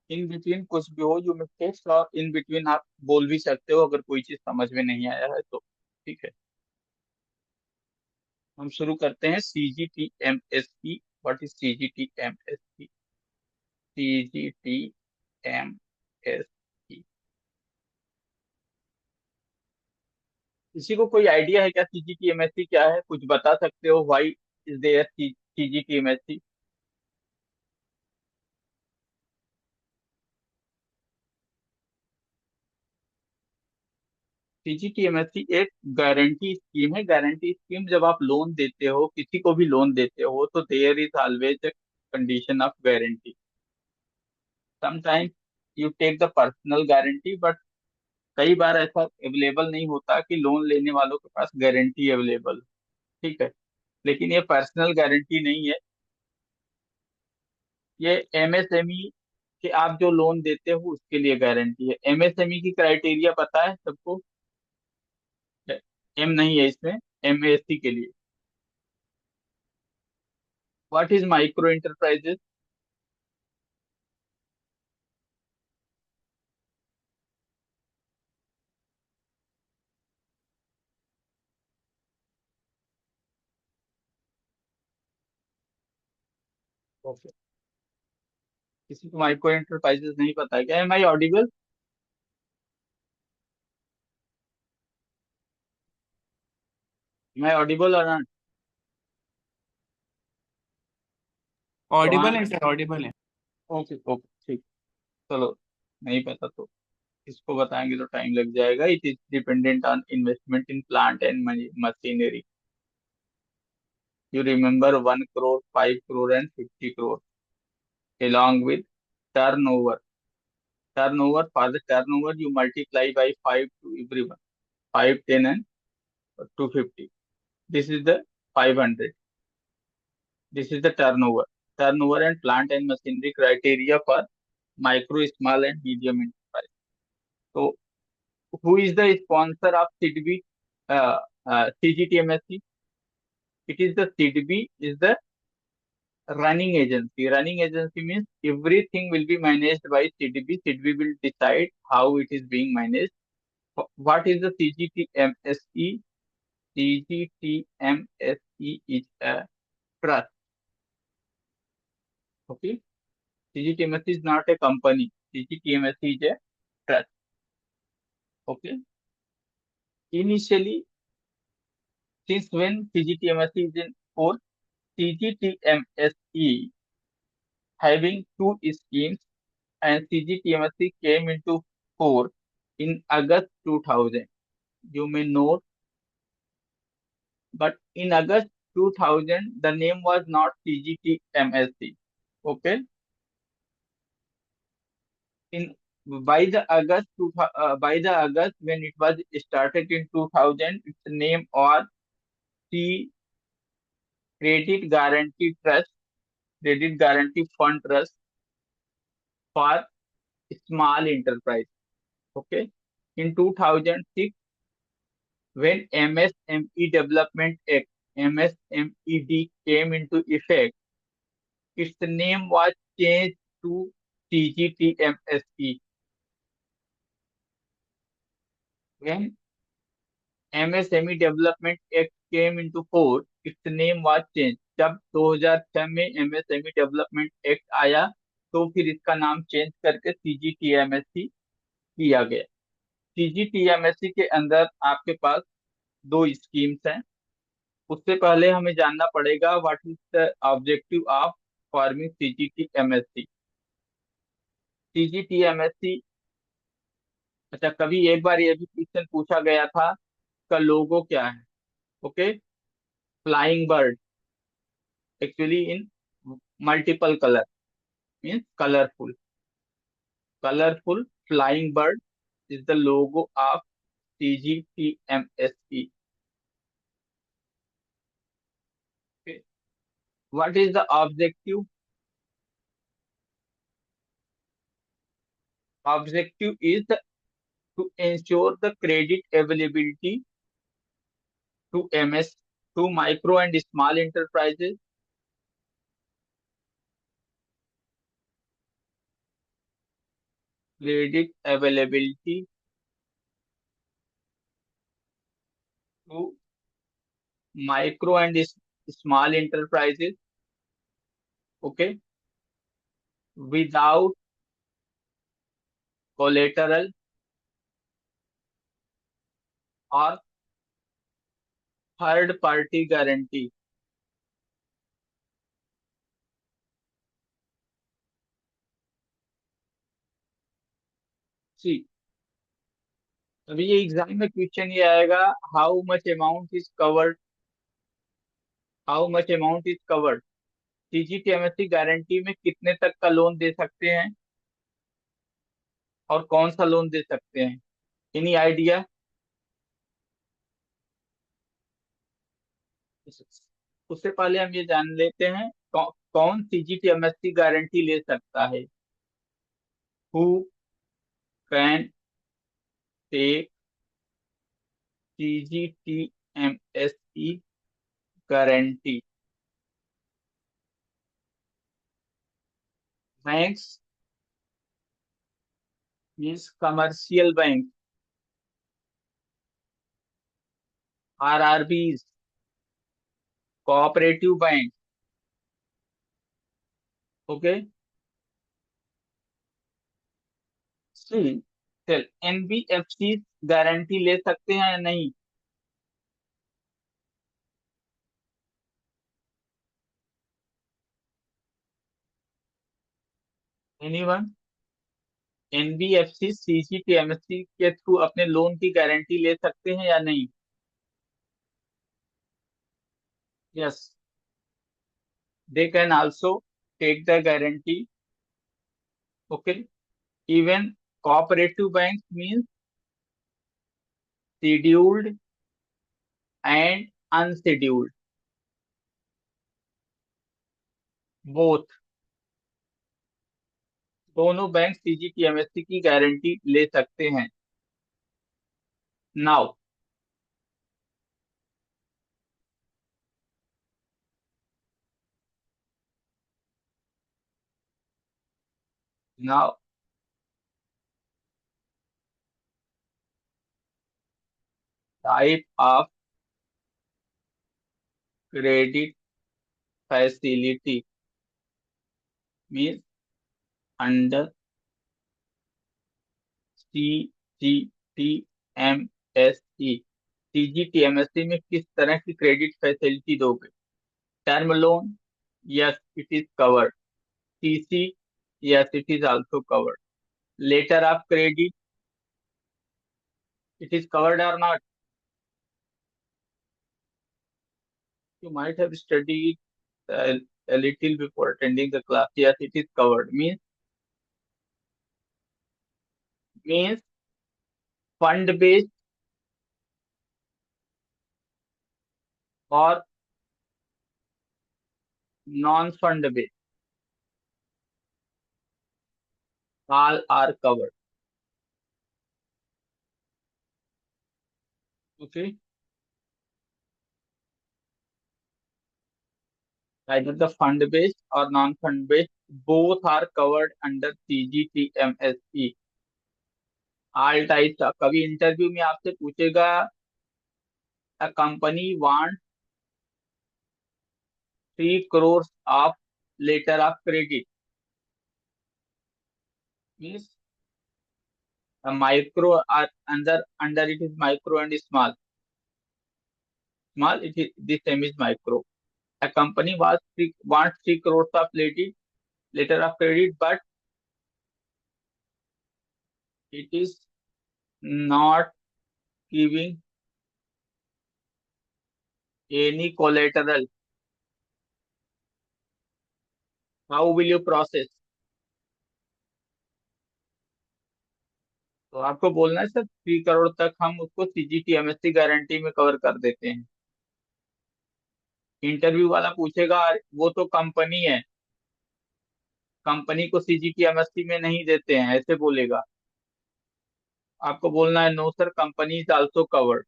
In between कुछ भी हो, यू मे टेक्स्ट, और इन बिटवीन आप बोल भी सकते हो अगर कोई चीज समझ में नहीं आया है तो। ठीक है, हम शुरू करते हैं। CGTMSE, what is CGTMSE? CGTMSE, किसी को कोई आइडिया है क्या CGTMSE क्या है? कुछ बता सकते हो? Why is there CGTMSE? CGTMSE एक गारंटी स्कीम है। गारंटी स्कीम, जब आप लोन देते हो, किसी को भी लोन देते हो, तो there is always condition of guarantee. Sometimes you take the personal guarantee, but कई बार ऐसा अवेलेबल नहीं होता कि लोन लेने वालों के पास गारंटी अवेलेबल। ठीक है, लेकिन ये पर्सनल गारंटी नहीं है, ये MSME कि आप जो लोन देते हो उसके लिए गारंटी है। MSME की क्राइटेरिया पता है सबको? एम नहीं है इसमें, MSC के लिए। What is micro enterprises? Okay, किसी को माइक्रो इंटरप्राइजेस नहीं पता है क्या? Am I audible? मैं ऑडिबल और नॉट? तो ऑडिबल हाँ, है सर, ऑडिबल है। ओके ओके, ठीक। चलो, नहीं पता तो इसको बताएंगे तो टाइम लग जाएगा। It is dependent on investment in plant and machinery. You remember 1 crore, 5 crore and 50 crore, along with turnover. Turnover, for the turnover you multiply by 5 to everyone. 5, 10 and 250. This is the 500. This is the turnover. Turnover and plant and machinery criteria for micro, small and medium enterprise. So, who is the sponsor of CDB, CGTMSC? It is the CDB is the running agency. Running agency means everything will be managed by CDB. CDB will decide how it is being managed. What is the CGTMSE? CGTMSE is a trust. Okay. CGTMSE is not a company. CGTMSE is a trust. Okay. Initially, since when CGTMSE is in force? CGTMSE having two schemes, and CGTMSE came into force in August 2000. You may know, but in August 2000, the name was not CGTMSE. Okay. In by the August when it was started in 2000, its name was C Credit Guarantee Trust, Credit Guarantee Fund Trust for Small Enterprise. Okay. In 2006, when MSME Development Act, MSMED, came into effect, its name was changed to CGTMSE. When MSME Development Act came into force, its name was changed. जब 2006 में MSME Development Act आया, तो फिर इसका नाम change करके CGTMSE किया गया। CGTMSE के अंदर आपके पास दो स्कीम्स हैं। उससे पहले हमें जानना पड़ेगा what is the objective of forming CGTMSE। CGTMSE, अच्छा, कभी एक बार ये भी क्वेश्चन पूछा गया था, का लोगो क्या है? Okay, flying bird, actually in multiple colour, means colourful. Colourful flying bird is the logo of CGTMSE। What is the objective? Objective is to ensure the credit availability to to micro and small enterprises, credit availability to micro and small enterprises, okay, without collateral और third party guarantee. See, अभी ये exam में question ये आएगा, how much amount is covered, how much amount is covered, CGTMSC guarantee में कितने तक का लोन दे सकते हैं और कौन सा लोन दे सकते हैं, एनी आइडिया? उससे पहले हम ये जान लेते हैं कौन सीजीटीएमएससी गारंटी ले सकता है। Who can take CGTMSC guarantee? Banks means commercial bank, RRBs, cooperative bank, okay. See, चल एनबीएफसी गारंटी ले सकते हैं या नहीं? एनीवन? एनबीएफसी सीजीटीएमएससी के थ्रू अपने लोन की गारंटी ले सकते हैं या नहीं? Yes, they can also take the guarantee, okay. Even cooperative bank means scheduled and unscheduled, both, दोनों बैंक सीजीटीएमएससी की गारंटी ले सकते हैं। Now, now type of credit facility means under CGTMSE, CGTMSC में किस तरह की क्रेडिट फैसिलिटी दोगे? Term loan, yes it is covered. CC, yes it is also covered. Letter of credit, it is covered और not? You might have studied a little before attending the class. Yes, it is covered. Means fund based or non fund based, all are covered. Okay, either the fund based or non fund based, both are covered under CGTMSE. All types of, कभी interview में आपसे पूछेगा, a company want 3 crores of letter of credit, means a micro or under it is micro and small. Small, it is the same is micro. A company wants 3 crores of letter of credit, but it is not giving any collateral. How will you process? तो आपको बोलना है sir 3 crore तक हम उसको CGTMSC guarantee में cover कर देते हैं। इंटरव्यू वाला पूछेगा, वो तो कंपनी है, कंपनी को सीजीटीएमएससी में नहीं देते हैं, ऐसे बोलेगा। आपको बोलना है no sir, company is also covered.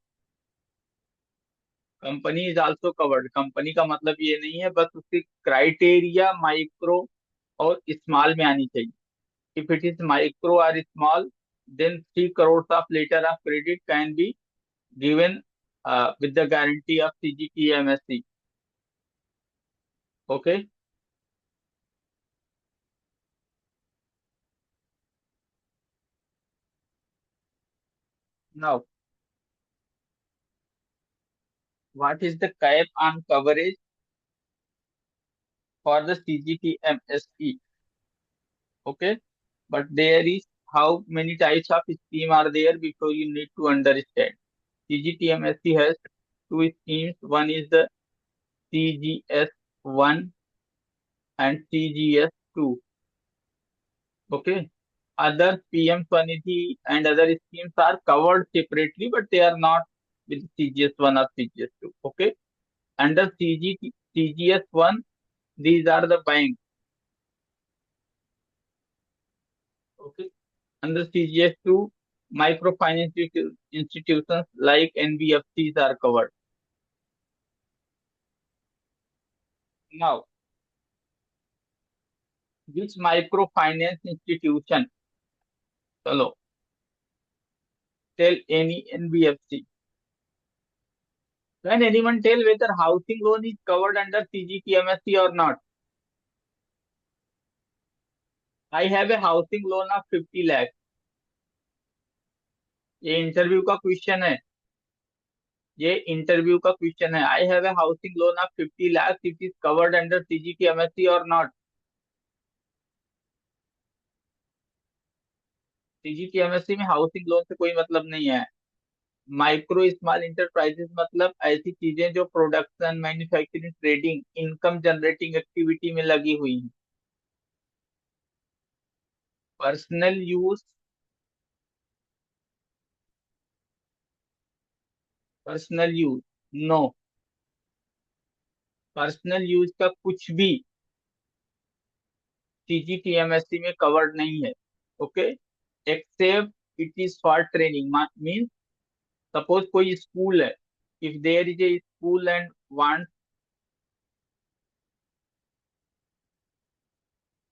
Company is also covered, company का मतलब ये नहीं है, बस उसकी क्राइटेरिया माइक्रो और स्मॉल में आनी चाहिए। If it is micro or small, then 3 crores of letter of credit can be given with the guarantee of CGTMSE. Okay. Now, what is the cap on coverage for the CGTMSE? Okay. But there is how many types of scheme are there before you need to understand. CGTMSE has two schemes. One is the CGS1 and CGS2. Okay. Other PM Swanidhi and other schemes are covered separately, but they are not with CGS1 or CGS2. Okay. Under CGS1, these are the banks. Okay. Under CGS2, microfinance institutions like NBFCs are covered. Now, which microfinance institution? Chalo, tell any NBFC. Can anyone tell whether housing loan is covered under CGTMSE or not? I have a housing loan of 50 lakh. ये interview का question है. ये interview का question है. I have a housing loan of 50 lakh. It is covered under CGTMSE और not? CGTMSE में housing loan से कोई मतलब नहीं है. माइक्रो स्मॉल इंटरप्राइजेस मतलब ऐसी चीजें जो production, manufacturing, trading, income generating activity में लगी हुई हैं. Personal use, personal use, no. Personal use का कुछ भी CGTMSE में कवर्ड नहीं है. Okay. Except it is for training. Mean suppose कोई स्कूल है. If there is a school and want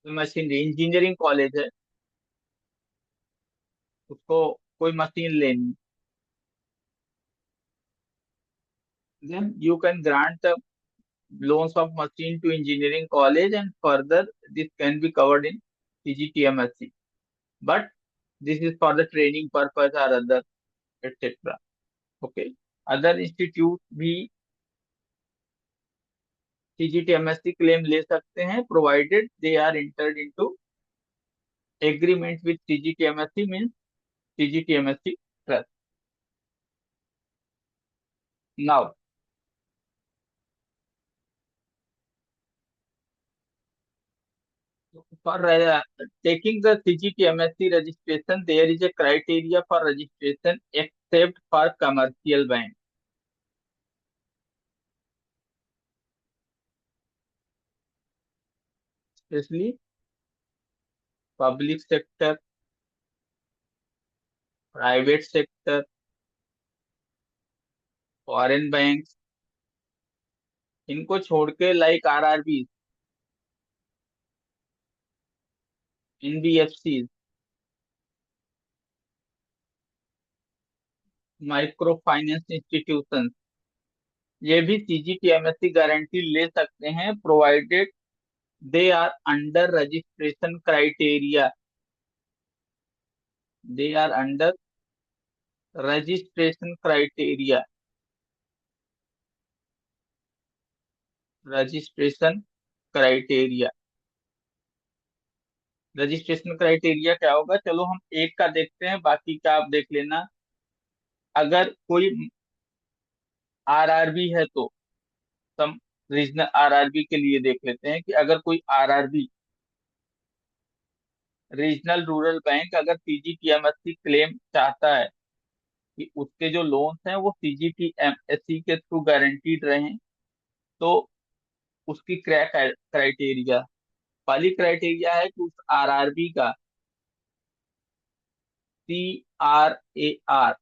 machinery, engineering college है, उसको कोई मशीन लेनी, then you can grant the loans of machine to engineering college, and further this can be covered in CGTMSE. But this is for the training purpose or other etc. Okay. Other institute भी CGTMSE claim ले सकते हैं provided they are entered into agreement with CGTMSE, means CGTMSE trust. Now, for taking the CGTMSE registration, there is a criteria for registration except for commercial bank. Especially public sector, private sector, foreign banks, इनको छोड़ के like RRB, NBFC, micro finance institution, ये भी CGTMSE guarantee ले सकते हैं provided they are under registration criteria. They are under registration criteria. Registration criteria. Registration criteria क्या होगा? चलो हम एक का देखते हैं, बाकी का आप देख लेना. अगर कोई RRB है तो सम रीजनल RRB के लिए देख लेते हैं कि अगर कोई RRB, रीजनल रूरल बैंक, अगर CGTMSE क्लेम चाहता है कि उसके जो लोन्स हैं वो CGTMSE के थ्रू गारंटीड रहें, तो उसकी क्रैक क्राइटेरिया, पहली क्राइटेरिया है कि उस RRB का CRAR,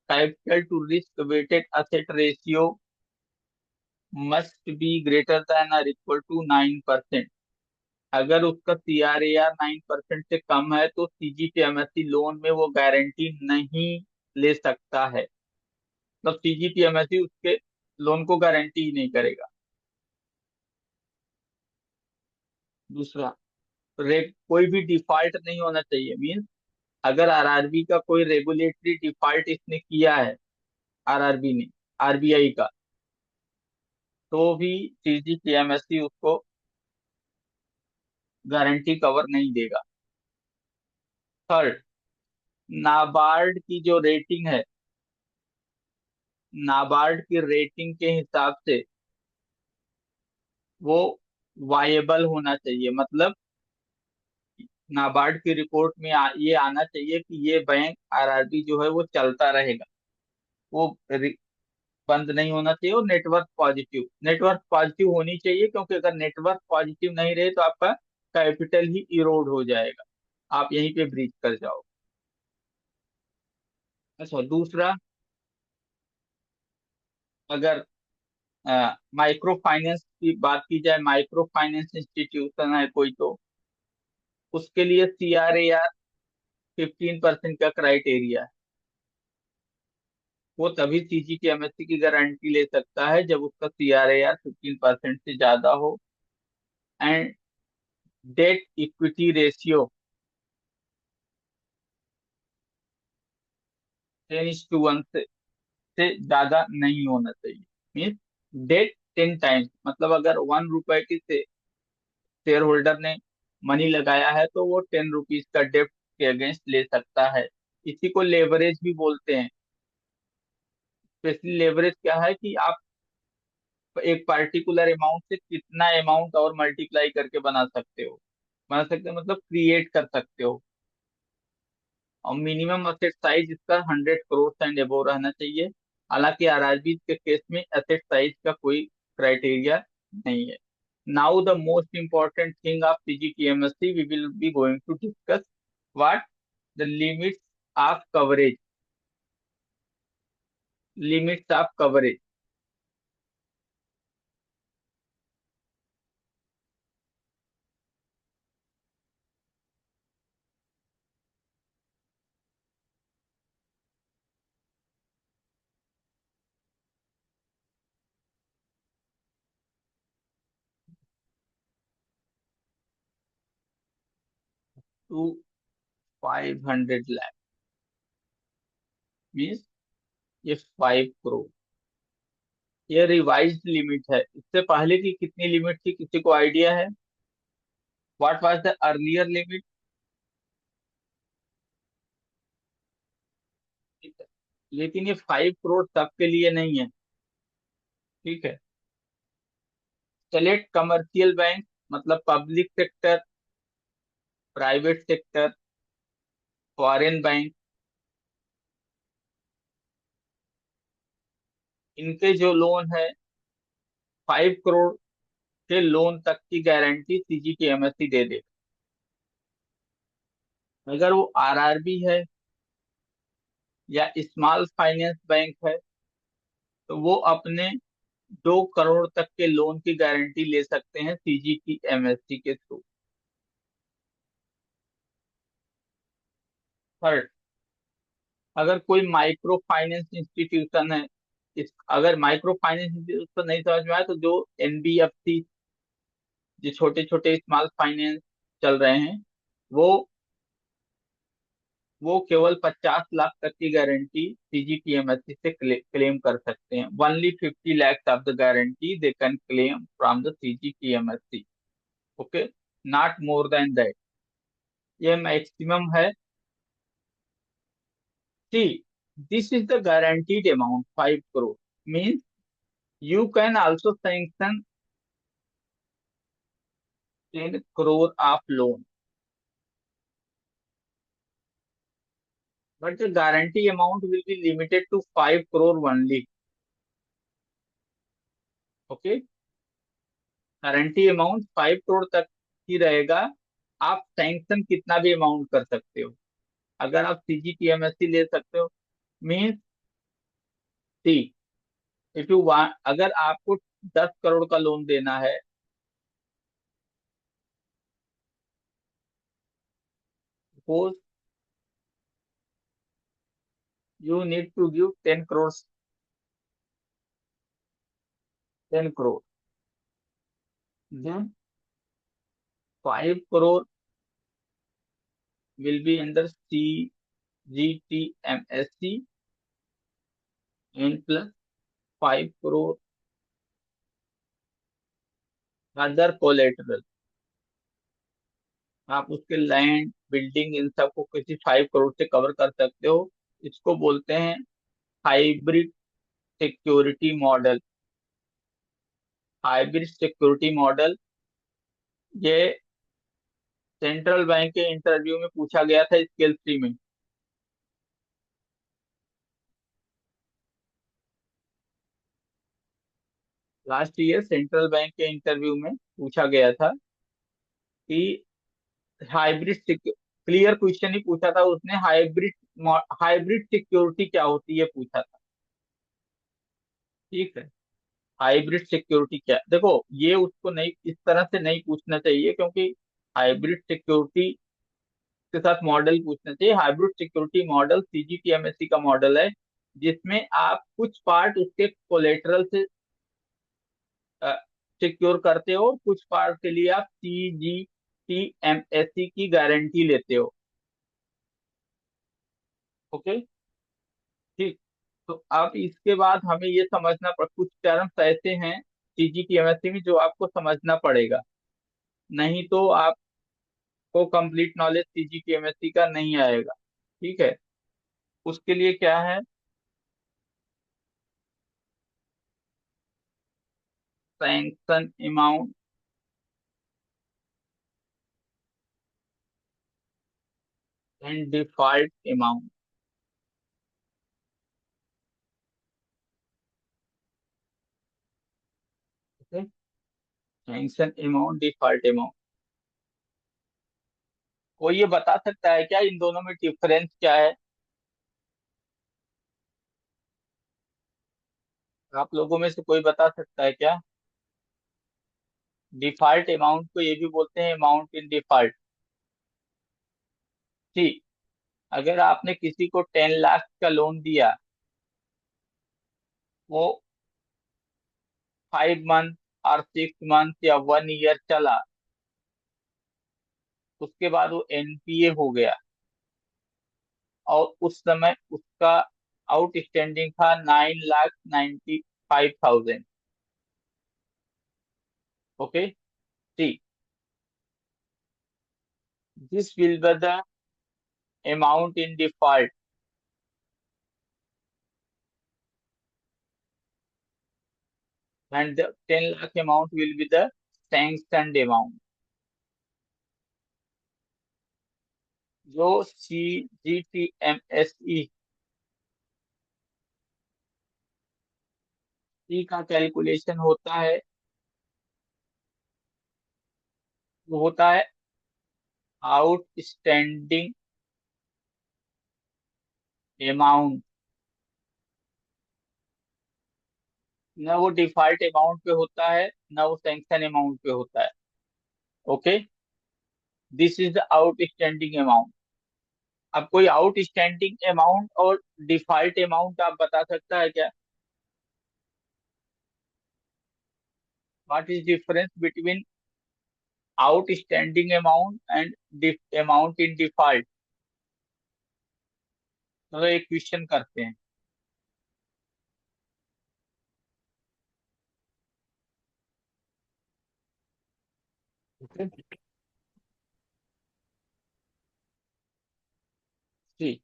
capital to risk weighted asset ratio, must be greater than or equal to 9%. अगर उसका CRAR 9% से कम है तो CGTMSE लोन में वो गारंटी नहीं ले सकता है। मतलब CGTMSE उसके लोन को गारंटी ही नहीं करेगा। दूसरा, कोई भी डिफॉल्ट नहीं होना चाहिए। मीन्स अगर RRB का कोई रेगुलेटरी डिफॉल्ट इसने किया है, RRB ने, RBI का, तो भी CGTMSE उसको गारंटी कवर नहीं देगा। थर्ड, नाबार्ड की जो रेटिंग है, नाबार्ड की रेटिंग के हिसाब से वो वायेबल होना चाहिए। मतलब नाबार्ड की रिपोर्ट में ये आना चाहिए कि ये बैंक RRB जो है वो चलता रहेगा, वो बंद नहीं होना चाहिए। और नेटवर्क पॉजिटिव, नेटवर्क पॉजिटिव होनी चाहिए, क्योंकि अगर नेटवर्क पॉजिटिव नहीं रहे तो आपका कैपिटल ही इरोड हो जाएगा, आप यहीं पे ब्रीच कर जाओ। अच्छा, दूसरा, अगर माइक्रो फाइनेंस की बात की जाए, माइक्रो फाइनेंस इंस्टीट्यूशन है कोई, तो उसके लिए CRAR 15% का क्राइटेरिया है। वो तभी CGTMSE की गारंटी ले सकता है जब उसका CRAR 15% से ज्यादा हो, एंड डेट इक्विटी रेशियो 10:1 से ज्यादा नहीं होना चाहिए। मीन्स डेट 10 टाइम्स, मतलब अगर 1 रुपए की से शेयर होल्डर ने मनी लगाया है तो वो 10 रुपीज का डेप्ट के अगेंस्ट ले सकता है। इसी को लेवरेज भी बोलते हैं। स्पेशली लेवरेज क्या है कि आप एक पार्टिकुलर अमाउंट से कितना अमाउंट और मल्टीप्लाई करके बना सकते हो। बना सकते हो मतलब क्रिएट कर सकते हो। और मिनिमम असेट साइज इसका 100 करोड़ एंड एबोव रहना चाहिए। हालांकि RRB के केस में असेट साइज का कोई क्राइटेरिया नहीं है। Now the most important thing of CGTMSE we will be going to discuss what the limits of coverage. Limits of coverage. 500 lakh means ये 5 करोड़। ये रिवाइज्ड लिमिट है। इससे पहले की कितनी लिमिट थी, किसी को आइडिया है? What was the earlier limit? ठीक है, लेकिन ये 5 करोड़ सबके लिए नहीं है। ठीक है। सेलेक्ट कमर्शियल बैंक, मतलब public sector, private sector, foreign bank, इनके जो लोन है, 5 करोड़ के लोन तक की गारंटी CGTMSE दे दे। अगर वो RRB है या स्मॉल फाइनेंस बैंक है तो वो अपने 2 करोड़ तक के लोन की गारंटी ले सकते हैं CGTMSE के थ्रू। थर्ड, अगर कोई माइक्रो फाइनेंस इंस्टीट्यूशन है, अगर माइक्रो फाइनेंस इंस्टीट्यूशन नहीं समझ में आया तो जो NBFC, जो छोटे छोटे स्मॉल फाइनेंस चल रहे हैं, वो वो केवल 50 लाख तक की गारंटी CGTMSE से क्लेम कर सकते हैं। Only 50 lakhs of the guarantee they can claim from the CGTMSE। Okay, not more than that. ये मैक्सिमम है। See, this is the guaranteed amount, 5 crore. Means you can also sanction 10 crore of loan, but the guarantee amount will be limited to 5 crore only. Okay, guarantee amount 5 crore तक ही रहेगा। आप sanction कितना भी amount कर सकते हो। अगर आप CGTMSE ले सकते हो, means see, if you want, अगर आपको 10 करोड़ का लोन देना है, suppose you need to give 10 crores, 10 crore, then 5 crore will be under CGTMSC and plus 5 crore other collateral। आप उसके लैंड बिल्डिंग इन सबको किसी 5 करोड़ से कवर कर सकते हो। इसको बोलते हैं hybrid security model. Hybrid security model ये सेंट्रल बैंक के इंटरव्यू में पूछा गया था स्केल 3 में। लास्ट ईयर सेंट्रल बैंक के इंटरव्यू में पूछा गया था कि हाइब्रिड क्लियर क्वेश्चन ही पूछा था उसने, हाइब्रिड हाइब्रिड सिक्योरिटी क्या होती है पूछा था। ठीक है। हाइब्रिड सिक्योरिटी क्या, देखो ये उसको नहीं इस तरह से नहीं पूछना चाहिए, क्योंकि हाइब्रिड सिक्योरिटी के साथ मॉडल पूछना चाहिए। हाइब्रिड सिक्योरिटी मॉडल सीजीटीएमएससी का मॉडल है, जिसमें आप कुछ पार्ट उसके कोलेटरल से सिक्योर करते हो, कुछ पार्ट के लिए आप सीजीटीएमएससी की गारंटी लेते हो। ओके। ठीक। तो अब इसके बाद हमें ये समझना पड़, कुछ टर्म्स ऐसे हैं सीजीटीएमएससी में जो आपको समझना पड़ेगा, नहीं तो आपको कंप्लीट नॉलेज सीजीटीएमएससी का नहीं आएगा। ठीक है। उसके लिए क्या है, sanction amount and default amount. Okay. Sanction amount, default amount. कोई ये बता सकता है क्या इन दोनों में डिफरेंस क्या है? आप लोगों में से कोई बता सकता है क्या? डिफॉल्ट अमाउंट को ये भी बोलते हैं अमाउंट इन डिफॉल्ट। ठीक। अगर आपने किसी को 10 लाख का लोन दिया, वो 5 मंथ और 6 मंथ या 1 ईयर चला, उसके बाद वो एनपीए हो गया और उस समय उसका आउटस्टैंडिंग था 9,95,000। ओके। ठीक। This will be the amount in default and the 10 lakh amount will be the sanctioned amount। जो C G T M S E का कैलकुलेशन होता है, वो होता है आउटस्टैंडिंग अमाउंट। न वो डिफॉल्ट अमाउंट पे होता है, न वो सैंक्शन अमाउंट पे होता है। Okay. This is the outstanding amount. अब कोई आउटस्टैंडिंग अमाउंट और डिफॉल्ट अमाउंट आप बता सकता है क्या? What is difference between outstanding amount and amount in default? चलो एक क्वेश्चन करते हैं। ओके। जी।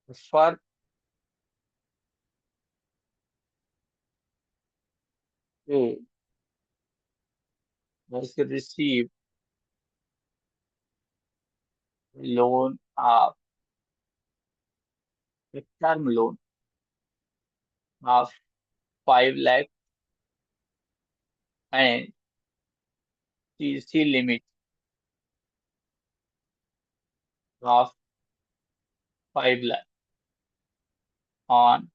First was received loan of a term loan of 5 lakh and CC limit of 5 lakh on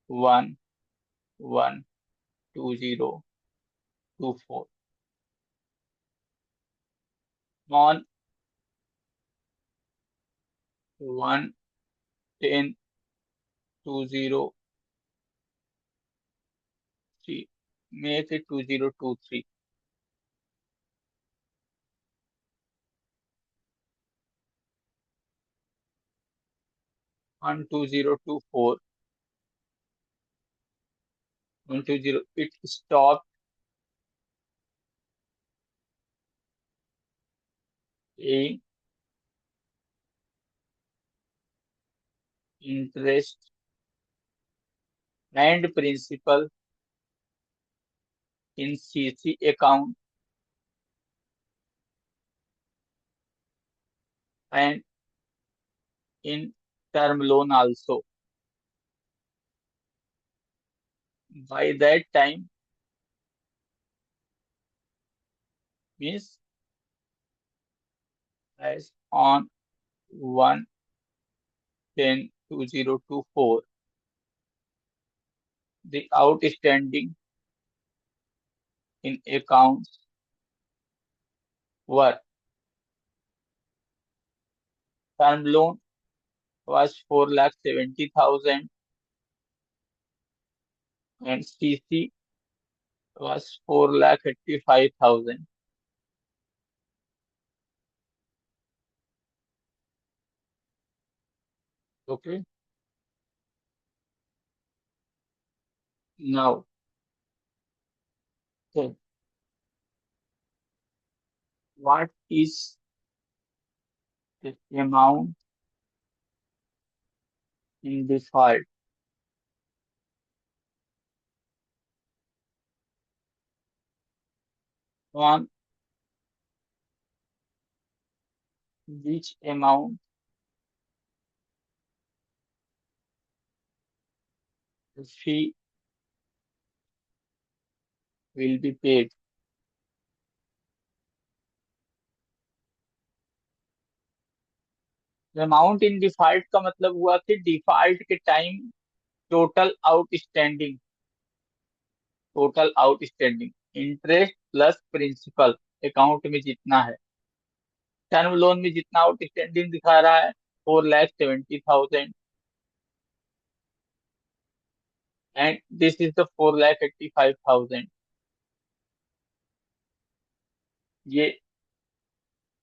1/1/20, 24 on 1/10/2023, make it 2023 on 2024 on 20 it stopped paying interest and principal in CC account and in term loan also. By that time, means as on 1/10/2024, the outstanding in accounts were: term loan was 4,70,000 and CC was 4,85,000. Okay. Now, so what is the amount in default on which amount the fee will be paid? Amount in default का मतलब हुआ कि default के time total outstanding interest plus principal account में जितना है। Term loan में जितना आउटस्टैंडिंग दिखा रहा है 4,70,000 एंड दिस इज द 4,85,000। ये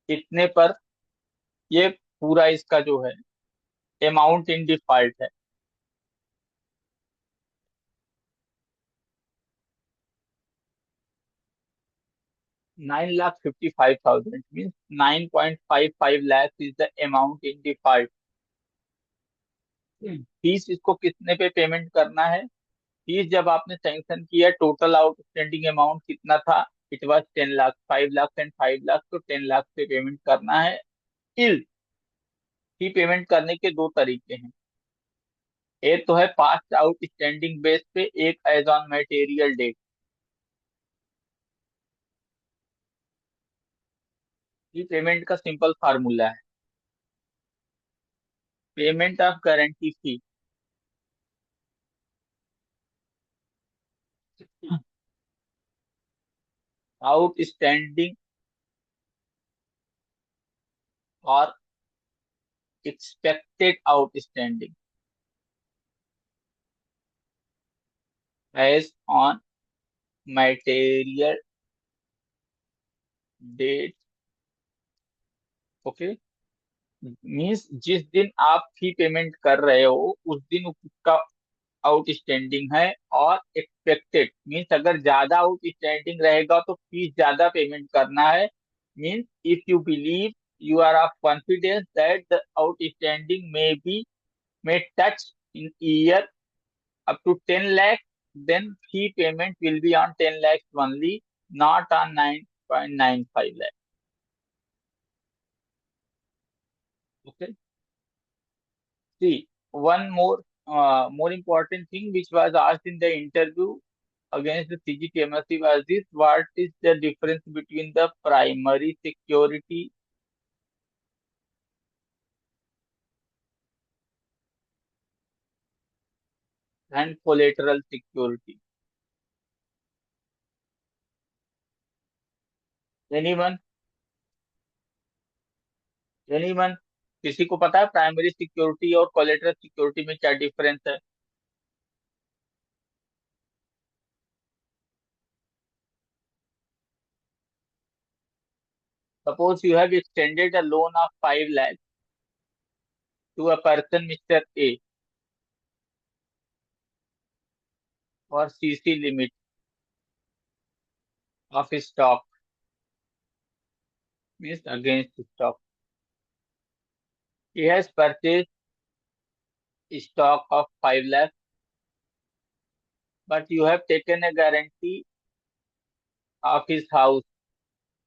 इतने पर ये पूरा इसका जो है अमाउंट इन डिफॉल्ट है। 9,55,000 means 9.55 lakh is the amount in default. Fees इसको कितने पे पेमेंट करना है? फीस जब आपने सैंक्शन किया टोटल आउटस्टैंडिंग अमाउंट कितना था? It was 10 lakh, 5 lakh and 5 lakh, तो 10 लाख पे पेमेंट करना है। इल फी पेमेंट करने के दो तरीके हैं। एक तो है पास्ट आउटस्टैंडिंग बेस पे, एक एज ऑन मटेरियल डेट। ये पेमेंट का सिंपल फार्मूला है। Payment of guarantee fee outstanding और expected outstanding as on material date. Okay. Means जिस दिन आप फी पेमेंट कर रहे हो उस दिन उसका आउटस्टैंडिंग है। और एक्सपेक्टेड मीन्स अगर ज्यादा आउटस्टैंडिंग रहेगा तो फीस ज्यादा पेमेंट करना है। Means if you believe you are of confidence that the outstanding may touch in year up to 10 lakh, then fee payment will be on 10 lakhs only, not on 9.95 lakh. Okay. See, one more important thing which was asked in the interview against the CGTMSC was this: what is the difference between the primary security and collateral security? Anyone, anyone, किसी को पता है primary security और collateral security में क्या difference है? Suppose you have extended a loan of 5 lakh to a person mister A और CC limit of stock, means against stock, he has purchased stock of 5 lakh, but you have taken a guarantee of his house।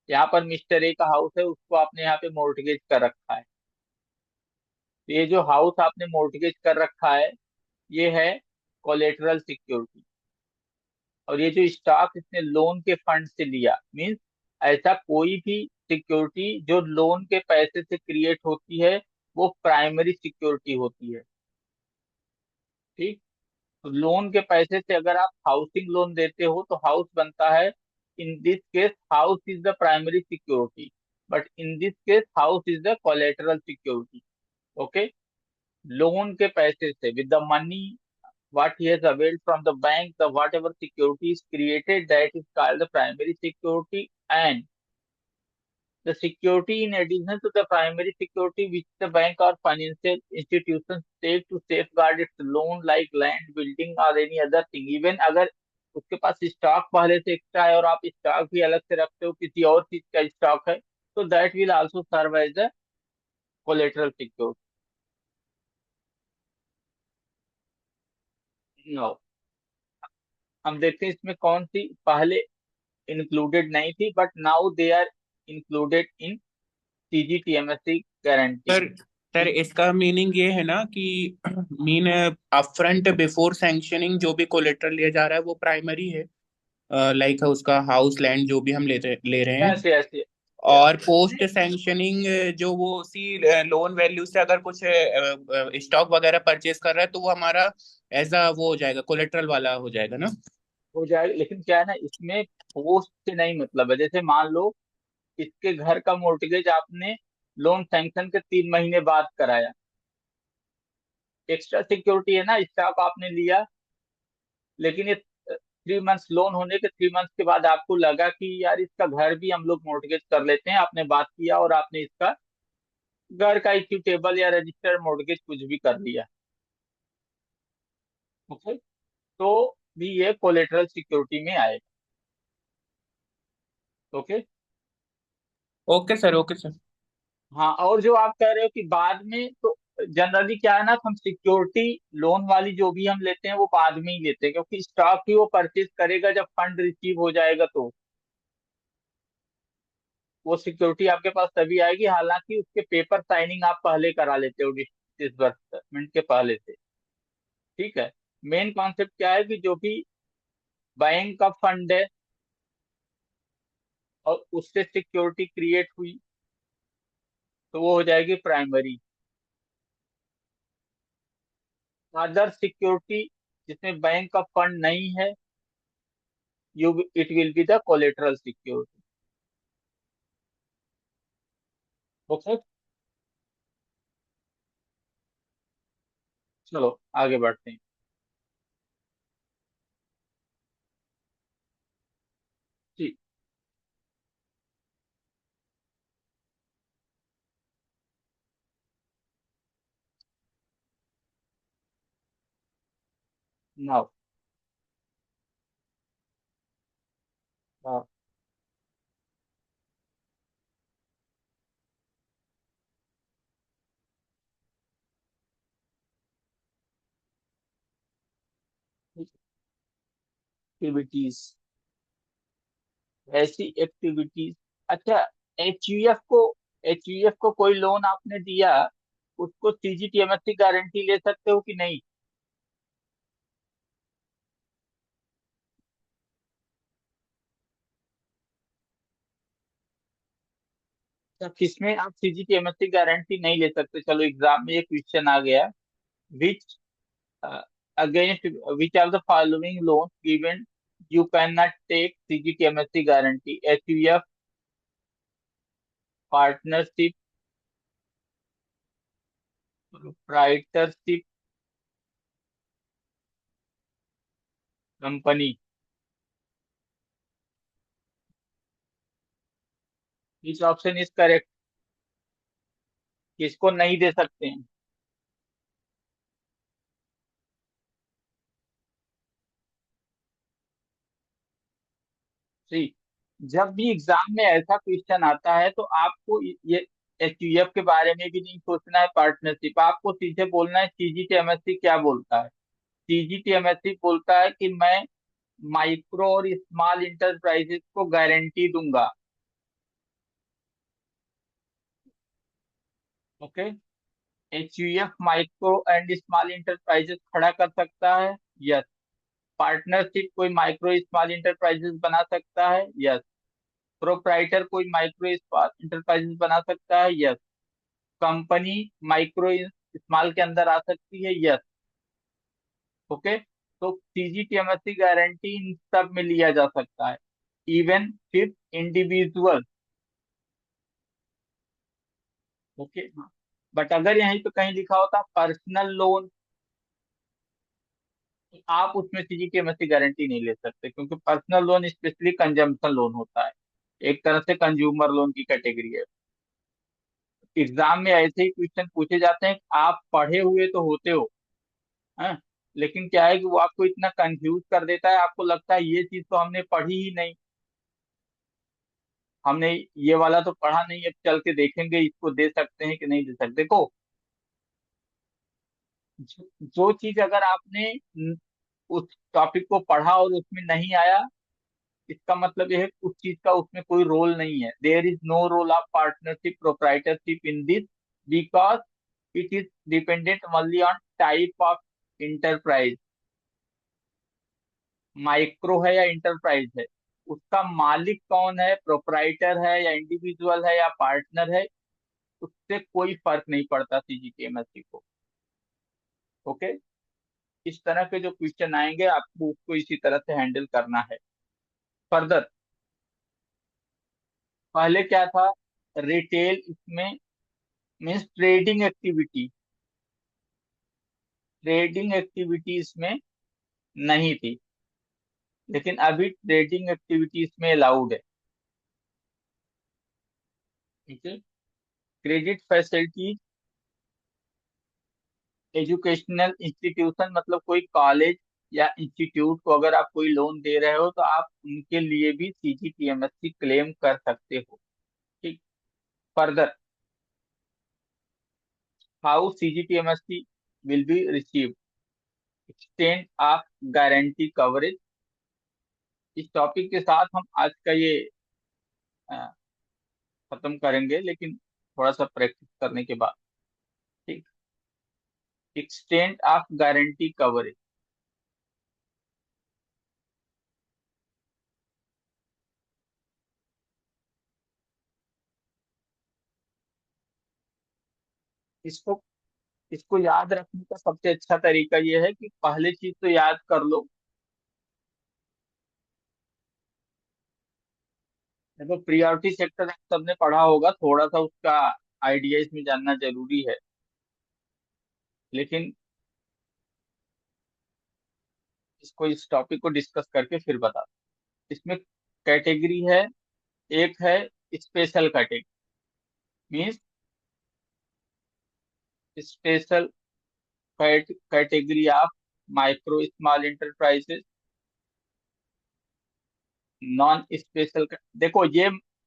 यहाँ पर mister A का house है, उसको आपने यहाँ पे mortgage कर रखा है। तो ये जो हाउस आपने मोर्टगेज कर रखा है, ये है कोलेटरल सिक्योरिटी। और ये जो स्टॉक इसने लोन के फंड से लिया, मीन्स ऐसा कोई भी सिक्योरिटी जो लोन के पैसे से क्रिएट होती है, वो प्राइमरी सिक्योरिटी होती है। ठीक। तो लोन के पैसे से अगर आप हाउसिंग लोन देते हो तो हाउस बनता है। In this case house is the primary security, but in this case house is the collateral security. Okay. Loan के पैसे से, with the money what he has availed from the bank, the whatever security is created, that is called the primary security, and the security in addition to the primary security which the bank or financial institutions take to safeguard its loan, like land, building or any other thing। even अगर उसके पास stock पहले से extra है और आप stock भी अलग से रखते हो, किसी और चीज का स्टॉक है, तो that will also serve as a collateral security. No, हम देखते हैं इसमें कौन सी पहले इंक्लूडेड नहीं थी, but now they are included in CGTMSC guarantee. Sir sir इसका मीनिंग ये है ना कि मीन अपफ्रंट बिफोर सैंक्शनिंग जो भी कोलेटरल लिया जा रहा है वो प्राइमरी है, लाइक उसका हाउस लैंड जो भी हम ले रहे हैं। Yes yes yes. और पोस्ट सैंक्शनिंग जो वो उसी लोन वैल्यू से अगर कुछ स्टॉक वगैरह परचेज कर रहा है तो वो हमारा एज अ वो हो जाएगा, कोलेटरल वाला हो जाएगा ना। हो जाएगा, लेकिन क्या है ना, इसमें पोस्ट से नहीं मतलब है। जैसे मान लो इसके घर का मोर्टगेज आपने लोन सैंक्शन के 3 महीने बाद कराया, एक्स्ट्रा सिक्योरिटी है ना, स्टॉक आपने लिया, लेकिन ये 3 मंथ्स लोन होने के 3 मंथ्स के बाद आपको लगा कि यार इसका घर भी हम लोग मोर्टगेज कर लेते हैं, आपने बात किया और आपने इसका घर का इक्विटेबल या रजिस्टर्ड मोर्टगेज कुछ भी कर लिया। ओके। तो भी ये कोलेटरल सिक्योरिटी में आएगा। Okay. Okay sir, okay sir. हाँ, और जो आप कह रहे हो कि बाद में, तो जनरली क्या है ना, हम सिक्योरिटी लोन वाली जो भी हम लेते हैं वो बाद में ही लेते हैं, क्योंकि स्टॉक ही वो परचेज करेगा जब फंड रिसीव हो जाएगा, तो वो सिक्योरिटी आपके पास तभी आएगी। हालांकि उसके पेपर साइनिंग आप पहले करा लेते हो डिसबर्समेंट के पहले से। ठीक है। मेन कॉन्सेप्ट क्या है कि जो भी बैंक का फंड है और उससे सिक्योरिटी क्रिएट हुई, तो वो हो जाएगी प्राइमरी। अदर सिक्योरिटी जिसमें बैंक का फंड नहीं है, you it will be the collateral security. Okay. चलो आगे बढ़ते हैं। जी। नाउ एक्टिविटीज, ऐसी एक्टिविटीज। अच्छा, एचयूएफ को, एचयूएफ को कोई लोन आपने दिया, उसको सीजीटीएमएस की गारंटी ले सकते हो कि नहीं? तो किसमें आप सीजीटीएमएस की गारंटी नहीं ले सकते? चलो एग्जाम में एक क्वेश्चन आ गया, which against which are the following loan given you can not take CGTMS की guarantee, HUF, partnership, proprietorship company. Which option is correct? किसको नहीं दे सकते हैं? सी। जब भी एग्जाम में ऐसा क्वेश्चन आता है तो आपको ये एचयूएफ के बारे में भी नहीं सोचना है, पार्टनरशिप, आपको सीधे बोलना है सीजीटीएमएससी क्या बोलता है। सीजीटीएमएससी बोलता है कि मैं माइक्रो और स्मॉल इंटरप्राइजेस को गारंटी दूंगा। Okay. HUF micro and small enterprises खड़ा कर सकता है, यस। पार्टनरशिप कोई माइक्रो स्मॉल इंटरप्राइजेस बना सकता है, यस। प्रोप्राइटर कोई माइक्रो स्मॉल इंटरप्राइजेस बना सकता है, यस। कंपनी माइक्रो स्मॉल के अंदर आ सकती है, यस। ओके। तो सीजीटीएमएससी गारंटी इन सब में लिया जा सकता है, इवन फिर इंडिविजुअल। ओके। बट अगर यहीं पे कहीं लिखा होता पर्सनल लोन, आप उसमें सीजीटीएमएससी गारंटी नहीं ले सकते, क्योंकि personal loan specially consumption loan होता है, एक तरह से कंज्यूमर लोन की कैटेगरी है। एग्जाम में ऐसे ही क्वेश्चन पूछे जाते हैं, आप पढ़े हुए तो होते हो, हैं, लेकिन क्या है कि वो आपको इतना कंफ्यूज कर देता है, आपको लगता है ये चीज तो हमने पढ़ी ही नहीं, हमने ये वाला तो पढ़ा नहीं, अब चल के देखेंगे इसको दे सकते हैं कि नहीं दे सकते। देखो, जो चीज अगर आपने उस टॉपिक को पढ़ा और उसमें नहीं आया, इसका मतलब यह है कि उस चीज का उसमें कोई रोल नहीं है। There is no role of partnership proprietorship in this, because it is dependent only on type of enterprise. Micro है या इंटरप्राइज है, उसका मालिक कौन है, प्रोप्राइटर है या इंडिविजुअल है या पार्टनर है, उससे कोई फर्क नहीं पड़ता सीजीटीएमएससी को। ओके। इस तरह के जो क्वेश्चन आएंगे आपको उसको इसी तरह से हैंडल करना है। फर्दर, पहले क्या था, रिटेल इसमें means trading activity, trading activities में नहीं थी, लेकिन अभी ट्रेडिंग एक्टिविटीज में अलाउड है। ठीक है। क्रेडिट फैसिलिटीज, एजुकेशनल इंस्टीट्यूशन मतलब कोई कॉलेज या इंस्टीट्यूट को अगर आप कोई लोन दे रहे हो तो आप उनके लिए भी सीजीटीएमएससी क्लेम कर सकते हो। ठीक। Further, how CGTMSC will be received, extent of guarantee coverage. इस टॉपिक के साथ हम आज का ये अ, खत्म करेंगे, लेकिन थोड़ा सा प्रैक्टिस करने के बाद। ठीक। एक्सटेंड ऑफ गारंटी कवरेज, इसको इसको याद रखने का सबसे अच्छा तरीका ये है कि पहले चीज तो याद कर लो। देखो, प्रियोरिटी सेक्टर सबने पढ़ा होगा, थोड़ा सा उसका आइडिया इसमें जानना जरूरी है, लेकिन इसको इस टॉपिक को डिस्कस करके फिर बता। इसमें कैटेगरी है, एक है special category, means special category of micro small enterprises, non special. देखो,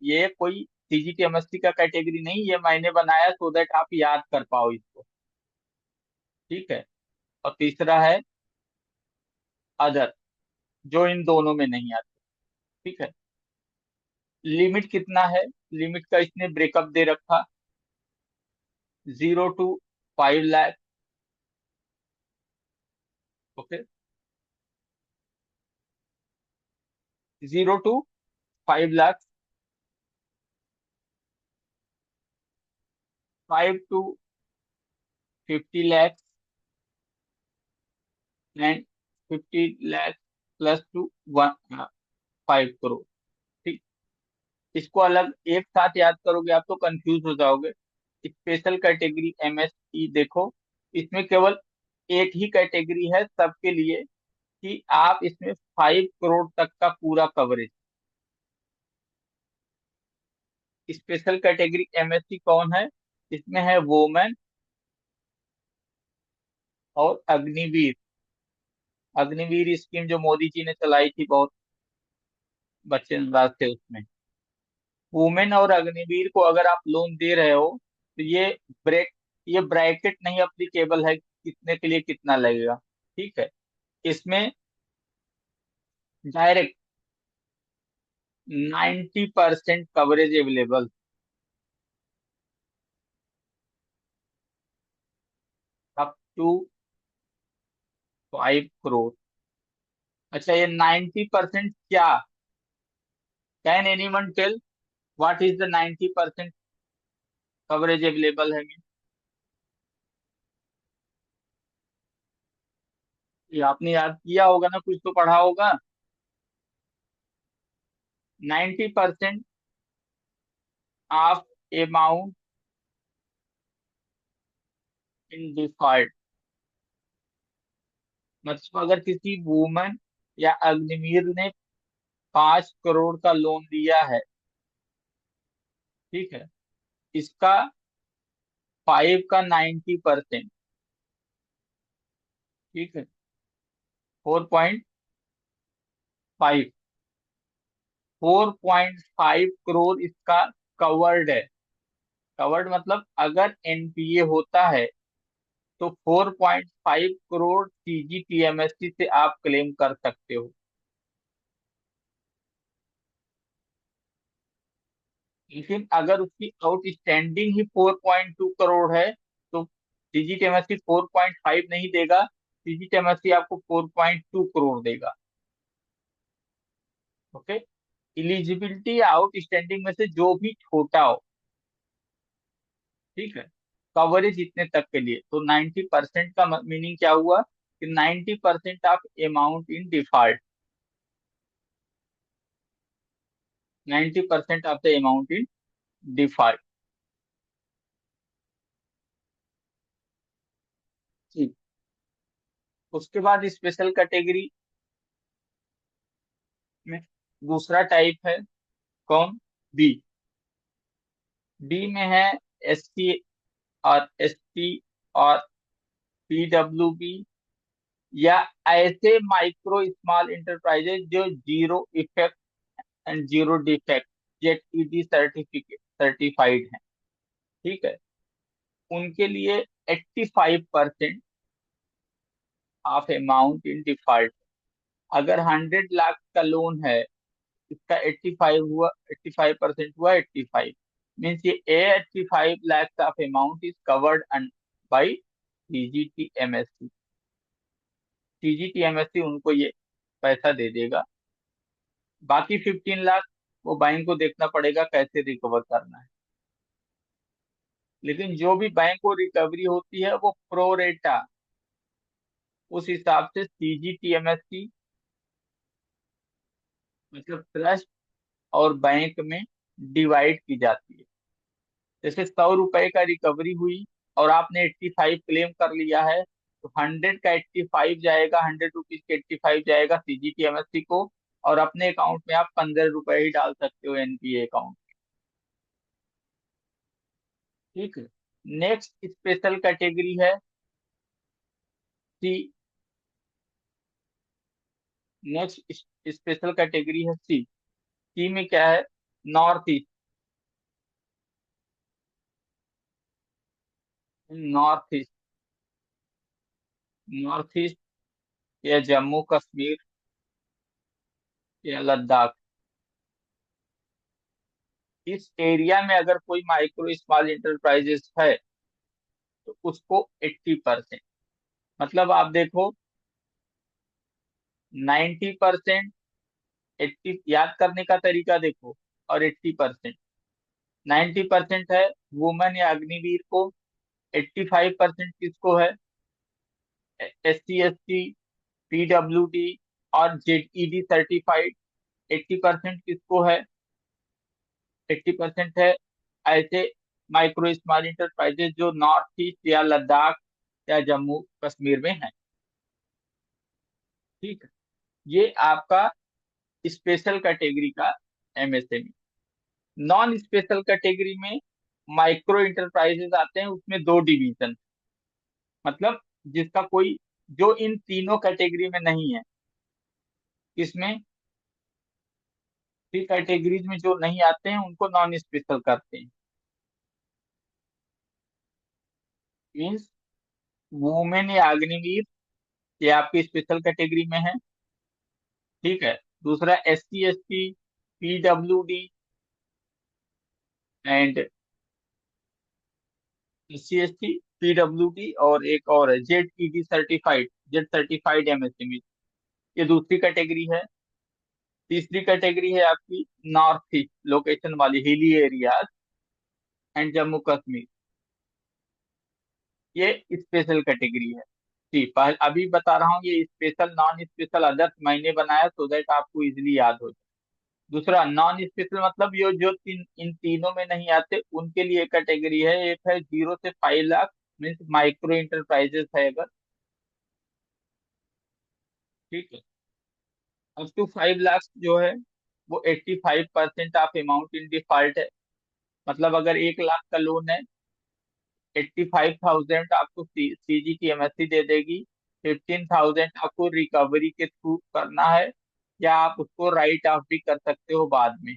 ये कोई सीजीटीएमएससी का कैटेगरी नहीं, ये मैंने बनाया सो दैट आप याद कर पाओ इसको। ठीक है। और तीसरा है अदर, जो इन दोनों में नहीं आते। ठीक है। लिमिट कितना है, लिमिट का इसने ब्रेकअप दे रखा, 0 to 5 lakh. Okay. 0 to 5 lakh, 5 to 50 lakh, and 50 lakh plus two 1 5 crore. ठीक। इसको अलग एक साथ याद करोगे आप तो कंफ्यूज हो जाओगे। स्पेशल कैटेगरी एमएसई देखो, इसमें केवल एक ही कैटेगरी है सबके लिए, कि आप इसमें 5 करोड़ तक का पूरा कवरेज। स्पेशल कैटेगरी एमएससी कौन है? इसमें है वोमेन और अग्निवीर। अग्निवीर स्कीम जो मोदी जी ने चलाई थी, बहुत बच्चे नाराज थे उसमें। वुमेन और अग्निवीर को अगर आप लोन दे रहे हो तो ये ब्रैकेट नहीं अप्लीकेबल है, कितने के लिए कितना लगेगा। ठीक है, इसमें direct 90% coverage available, up to 5 crore. अच्छा, ये 90% क्या? Can anyone tell what is the 90% coverage available है? ये आपने याद किया होगा ना, कुछ तो पढ़ा होगा। 90% ऑफ अमाउंट इन डिफॉल्ट। मतलब अगर किसी वुमन या अग्निवीर ने 5 करोड़ का लोन लिया है, ठीक है, इसका 5 का 90%, ठीक है, 4.5, 4.5 करोड़ इसका कवर्ड है। कवर्ड मतलब अगर एनपीए होता है तो 4.5 करोड़ सीजीटीएमएससी से आप क्लेम कर सकते हो। लेकिन अगर उसकी आउटस्टैंडिंग ही 4.2 करोड़ है तो सीजीटीएमएससी 4.5 नहीं देगा, सीजीटीएमएससी आपको 4.2 करोड़ देगा। ओके, इलिजिबिलिटी आउटस्टैंडिंग में से जो भी छोटा हो, ठीक है, कवरेज इतने तक के लिए। तो 90% का मीनिंग क्या हुआ कि 90% of amount in default, 90% of the amount in default. ठीक, उसके बाद स्पेशल कैटेगरी में दूसरा टाइप है कौन? बी। बी में है एससी और एसटी और पीडब्ल्यूबी, या ऐसे माइक्रो स्मॉल इंटरप्राइजेज जो zero effect and zero defect ZED certificate certified है। ठीक है, उनके लिए 85% ऑफ अमाउंट इन डिफॉल्ट। अगर 100 लाख का लोन है, इसका 85 हुआ 85 मीन्स ये 85 lakhs of amount is covered by TGTMSC. TGTMSC उनको ये पैसा दे देगा। बाकी 15 लाख वो बैंक को देखना पड़ेगा कैसे रिकवर करना है। लेकिन जो भी बैंक को रिकवरी होती है वो प्रोरेटा, उस हिसाब से सीजीटीएमएससी मतलब ट्रस्ट और बैंक में डिवाइड की जाती है। जैसे 100 रुपए का रिकवरी हुई और आपने 85 क्लेम कर लिया है, तो 100 का 85 जाएगा, 100 रुपीज का 85 जाएगा सीजीटीएमएससी को, और अपने अकाउंट में आप 15 रुपए ही डाल सकते हो एनपीए अकाउंट। ठीक है, नेक्स्ट स्पेशल कैटेगरी है सी। नेक्स्ट स्पेशल कैटेगरी है सी। सी में क्या है? North east. North east, north east या जम्मू कश्मीर या लद्दाख, इस एरिया में अगर कोई माइक्रो स्मॉल इंटरप्राइजेस है तो उसको 80%, मतलब आप देखो 90%, 80 याद करने का तरीका देखो, और 80%। 90% है वुमेन या अग्निवीर को, 85% किसको है? एससी एसटी, पीडब्ल्यूडी और जेडईडी सर्टिफाइड। 80% किसको है? 80% है ऐसे माइक्रो स्मॉल इंटरप्राइजेज जो नॉर्थ ईस्ट या लद्दाख या जम्मू कश्मीर में है। ठीक है, ये आपका स्पेशल कैटेगरी का एमएसएमई। नॉन स्पेशल कैटेगरी में माइक्रो इंटरप्राइजेज आते हैं, उसमें दो डिवीजन, मतलब जिसका कोई, जो इन तीनों कैटेगरी में नहीं है। इसमें थ्री कैटेगरीज में जो नहीं आते हैं उनको नॉन स्पेशल करते हैं। मीन्स वुमेन या अग्निवीर, ये आपकी स्पेशल कैटेगरी में है। ठीक है, दूसरा SC ST, PWD and SC ST, PWD और एक और है ZED certified, Z certified MSME, ये दूसरी कैटेगरी है। तीसरी कैटेगरी है आपकी नॉर्थ ईस्ट लोकेशन वाली hilly areas and Jammu Kashmir, ये स्पेशल कैटेगरी है। जी, पहले अभी बता रहा हूँ ये स्पेशल नॉन स्पेशल अदर्स मैंने बनाया सो दैट आपको इजीली याद हो जाए। दूसरा नॉन स्पेशल मतलब ये जो इन तीनों में नहीं आते उनके लिए कैटेगरी है। एक है 0 से 5 लाख, मीन्स माइक्रो इंटरप्राइजेस है अगर। ठीक है, अप टू 5 लाख जो है वो 85% ऑफ अमाउंट इन डिफॉल्ट है। मतलब अगर 1 लाख का लोन है, 85,000 आपको CGTMSE दे देगी, 15,000 आपको रिकवरी के थ्रू करना है, या आप उसको राइट ऑफ भी कर सकते हो बाद में।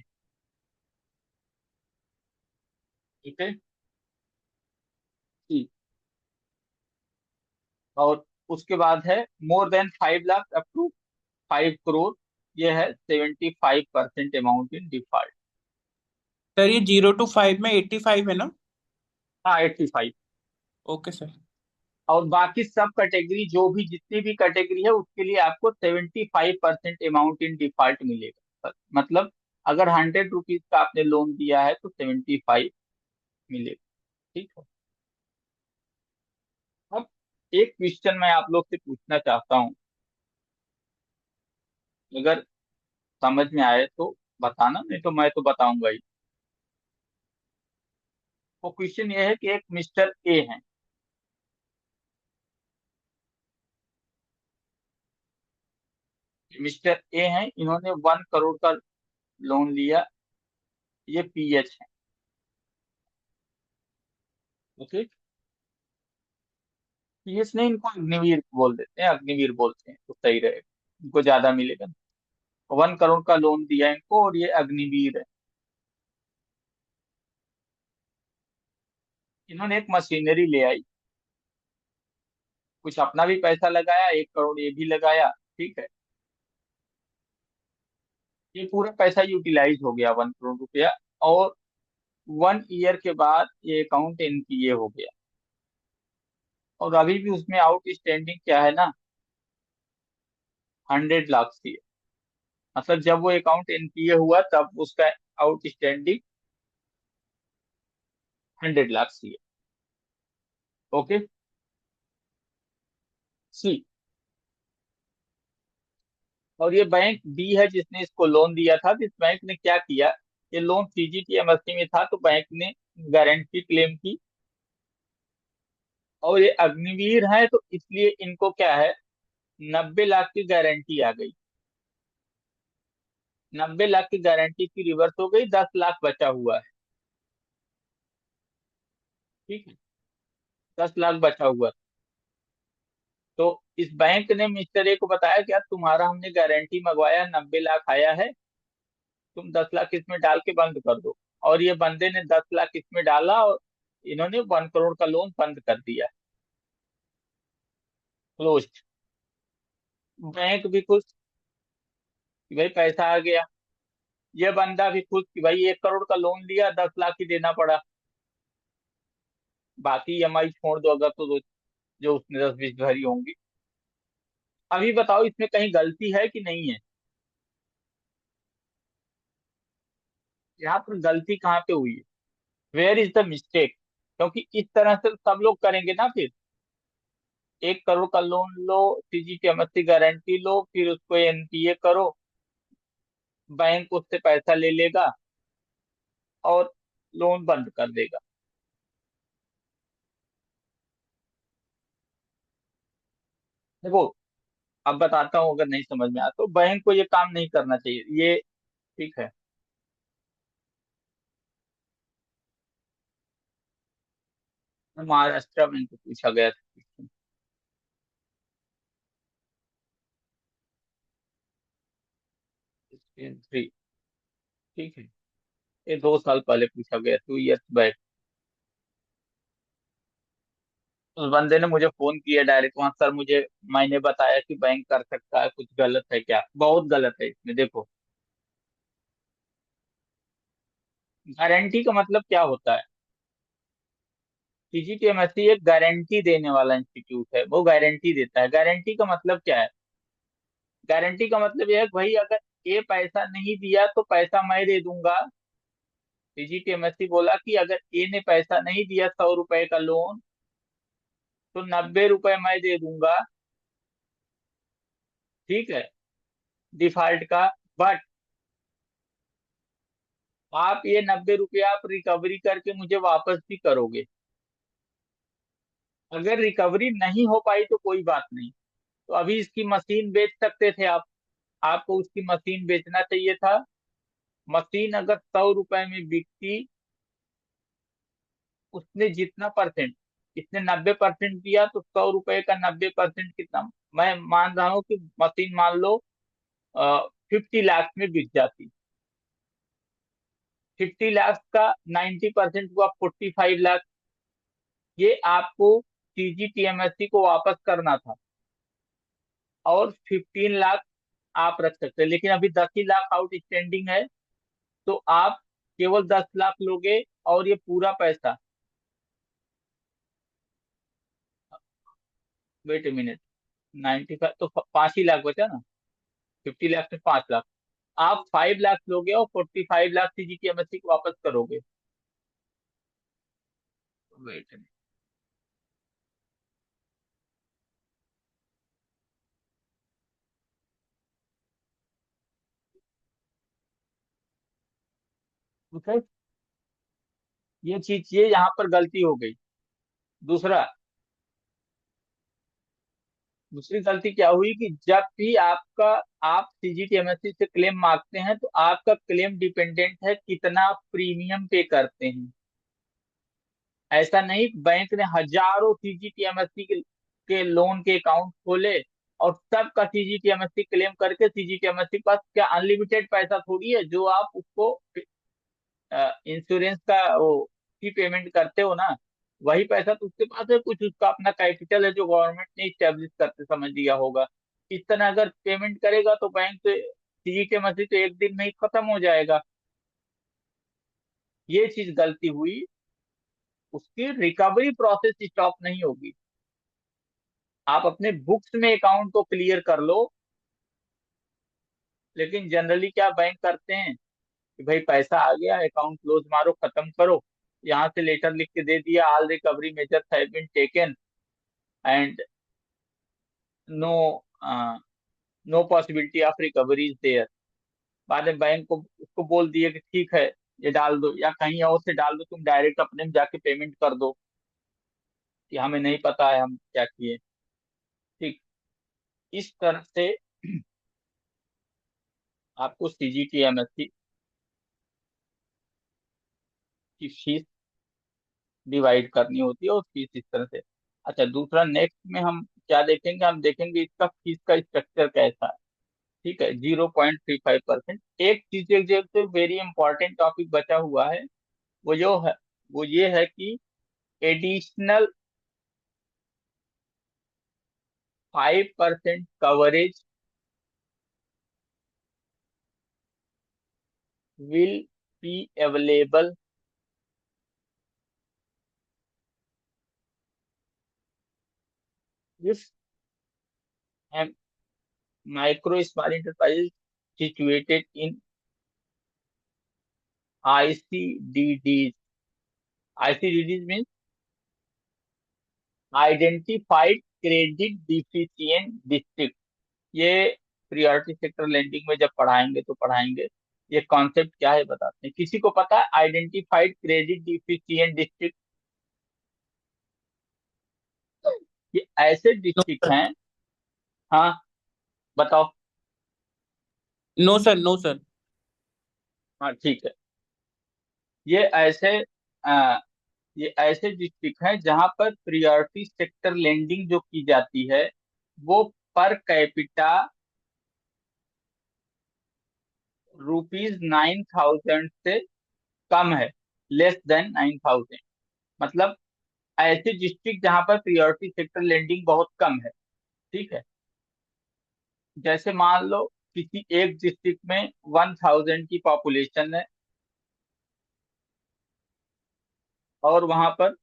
ठीक है जी। और उसके बाद है more than 5 lakh up to 5 crore, ये है 75% अमाउंट इन डिफॉल्ट। सर ये 0 to 5 में 85 है ना? हाँ, 85। Okay sir. और बाकी सब कैटेगरी जो भी जितनी भी कैटेगरी है उसके लिए आपको 75% अमाउंट इन डिफॉल्ट मिलेगा सर। मतलब अगर 100 रुपीज का आपने लोन दिया है तो 75 मिलेगा। ठीक है। अब एक क्वेश्चन मैं आप लोग से पूछना चाहता हूँ, अगर समझ में आए तो बताना, नहीं तो मैं तो बताऊंगा ही। वो क्वेश्चन ये है कि एक मिस्टर ए है, मिस्टर ए हैं, इन्होंने 1 करोड़ का लोन लिया। ये PH है। ओके, PH नहीं, इनको अग्निवीर बोल देते हैं, अग्निवीर बोलते हैं तो सही रहेगा, इनको ज्यादा मिलेगा। 1 करोड़ का लोन दिया इनको और ये अग्निवीर है। इन्होंने एक मशीनरी ले आई, कुछ अपना भी पैसा लगाया, 1 करोड़ ये भी लगाया। ठीक है, ये पूरा पैसा यूटिलाइज हो गया, 1 करोड़ रुपया। और 1 ईयर के बाद ये अकाउंट एनपीए हो गया, और अभी भी उसमें आउट स्टैंडिंग क्या है ना, 100 लाख थी। मतलब जब वो अकाउंट एनपीए हुआ तब उसका आउट स्टैंडिंग 100 लाख थी। ओके, सी। और ये बैंक बी है जिसने इसको लोन दिया था, तो इस बैंक ने क्या किया, ये लोन CGTMSE में था तो बैंक ने गारंटी क्लेम की। और ये अग्निवीर है तो इसलिए इनको क्या है, 90 लाख की गारंटी आ गई। 90 लाख की गारंटी की रिवर्स हो गई, 10 लाख बचा हुआ है। ठीक है, 10 लाख बचा हुआ है। तो इस बैंक ने मिस्टर ए को बताया कि यार तुम्हारा हमने गारंटी मंगवाया, 90 लाख आया है, तुम 10 लाख इसमें डाल के बंद कर दो। और ये बंदे ने 10 लाख इसमें डाला और इन्होंने 1 करोड़ का लोन बंद कर दिया, क्लोज। बैंक भी खुश कि भाई पैसा आ गया, ये बंदा भी खुश कि भाई 1 करोड़ का लोन लिया, 10 लाख ही देना पड़ा, बाकी EMI छोड़ दो अगर तो जो उसने 10-20 भरी होंगी। अभी बताओ इसमें कहीं गलती है कि नहीं है? यहाँ पर गलती कहाँ पे हुई है, वेयर इज द मिस्टेक? क्योंकि इस तरह से सब लोग करेंगे ना फिर। 1 करोड़ का लोन लो, CGTMSE गारंटी लो, फिर उसको एनपीए करो, बैंक उससे पैसा ले लेगा, और लोन बंद कर देगा। देखो, अब बताता हूँ, अगर नहीं समझ में आया तो बैंक को ये काम नहीं करना चाहिए ये। ठीक है। महाराष्ट्र में इनको पूछा गया था। 3। ठीक है। ये 2 साल पहले पूछा गया, 2 इयर्स बैक। उस बंदे ने मुझे फोन किया डायरेक्ट वहां, सर मुझे, मैंने बताया कि बैंक कर सकता है, कुछ गलत है क्या? बहुत गलत है इसमें। देखो, गारंटी का मतलब क्या होता है? सीजीटीएमएससी एक गारंटी देने वाला इंस्टीट्यूट है, वो गारंटी देता है। गारंटी का मतलब क्या है? गारंटी का मतलब यह है कि भाई अगर ये पैसा नहीं दिया तो पैसा मैं दे दूंगा। सीजीटीएमएससी बोला कि अगर ए ने पैसा नहीं दिया 100 रुपए का लोन, तो 90 रुपए मैं दे दूंगा। ठीक है, डिफॉल्ट का। बट आप ये 90 रुपये आप रिकवरी करके मुझे वापस भी करोगे। अगर रिकवरी नहीं हो पाई तो कोई बात नहीं, तो अभी इसकी मशीन बेच सकते थे आप। आपको उसकी मशीन बेचना चाहिए था। मशीन अगर 100 रुपए में बिकती, उसने जितना परसेंट, इसने 90% दिया, तो 100 रुपए का 90% कितना? मैं मान रहा हूँ कि मशीन मान लो 50 लाख में बिक जाती। 50 लाख का 90% हुआ 45 लाख। ये आपको सीजीटीएमएससी को वापस करना था, और 15 लाख आप रख सकते हैं, लेकिन अभी 10 ही लाख आउट स्टैंडिंग है। तो आप केवल 10 लाख लोगे, और ये पूरा पैसा, वेट ए मिनट, 95 तो 5 ही लाख बचा ना। 50 लाख में 5 लाख, आप 5 लाख लोगे और 45 लाख सीजीटीएमएससी को वापस करोगे। वेट, ठीक है। ये चीज, ये यहाँ पर गलती हो गई। दूसरा, दूसरी गलती क्या हुई कि जब भी आपका, आप सीजीटीएमएससी से क्लेम मांगते हैं, तो आपका क्लेम डिपेंडेंट है कितना प्रीमियम पे करते हैं। ऐसा नहीं, बैंक ने हजारों सीजीटीएमएससी के लोन के अकाउंट खोले और सबका सीजीटीएमएससी क्लेम करके, सीजीटीएमएससी के पास क्या अनलिमिटेड पैसा थोड़ी है जो आप उसको इंश्योरेंस का वो की पेमेंट करते हो ना, वही पैसा तो उसके पास है। कुछ उसका अपना कैपिटल है जो गवर्नमेंट ने स्टेब्लिश करते समझ लिया होगा। इस तरह अगर पेमेंट करेगा तो बैंक से सीजीटीएमएससी तो एक दिन में ही खत्म हो जाएगा। ये चीज गलती हुई। उसकी रिकवरी प्रोसेस स्टॉप नहीं होगी। आप अपने बुक्स में अकाउंट को क्लियर कर लो। लेकिन जनरली क्या बैंक करते हैं कि भाई पैसा आ गया, अकाउंट क्लोज मारो, खत्म करो। यहाँ से लेटर लिख के दे दिया, all recovery measures have been taken and no no possibility of recovery is there. बाद में बैंक को उसको बोल दिए कि ठीक है, ये डाल दो, या कहीं और से डाल दो, तुम डायरेक्ट अपने में जाके पेमेंट कर दो, कि हमें नहीं पता है हम क्या किए। ठीक, इस तरह से आपको सीजीटीएमएससी की फीस डिवाइड करनी होती है, और फीस इस तरह से। अच्छा, दूसरा नेक्स्ट में हम क्या देखेंगे? हम देखेंगे इसका फीस का स्ट्रक्चर कैसा है। ठीक है, 0.35%। एक चीज, एक जो वेरी इंपॉर्टेंट टॉपिक बचा हुआ है, वो जो है, वो ये है कि additional 5% coverage will be available if micro small enterprises situated in ICDDs. ICDDs means identified credit deficient district. ये प्रियोरिटी सेक्टर लेंडिंग में जब पढ़ाएंगे तो पढ़ाएंगे। ये कॉन्सेप्ट क्या है बताते हैं, किसी को पता है? आइडेंटिफाइड क्रेडिट डिफिशिएंट डिस्ट्रिक्ट, ये ऐसे नो डिस्ट्रिक्ट सर। हैं। हाँ, बताओ। No sir, no sir. हाँ ठीक है। ये ऐसे ये ऐसे डिस्ट्रिक्ट हैं जहां पर प्रियोरिटी सेक्टर लेंडिंग जो की जाती है वो पर कैपिटा ₹9,000 से कम है, लेस देन 9,000। मतलब ऐसे डिस्ट्रिक्ट जहां पर प्रियोरिटी सेक्टर लेंडिंग बहुत कम है, ठीक है। जैसे मान लो किसी एक डिस्ट्रिक्ट में 1,000 की पॉपुलेशन है, और वहां पर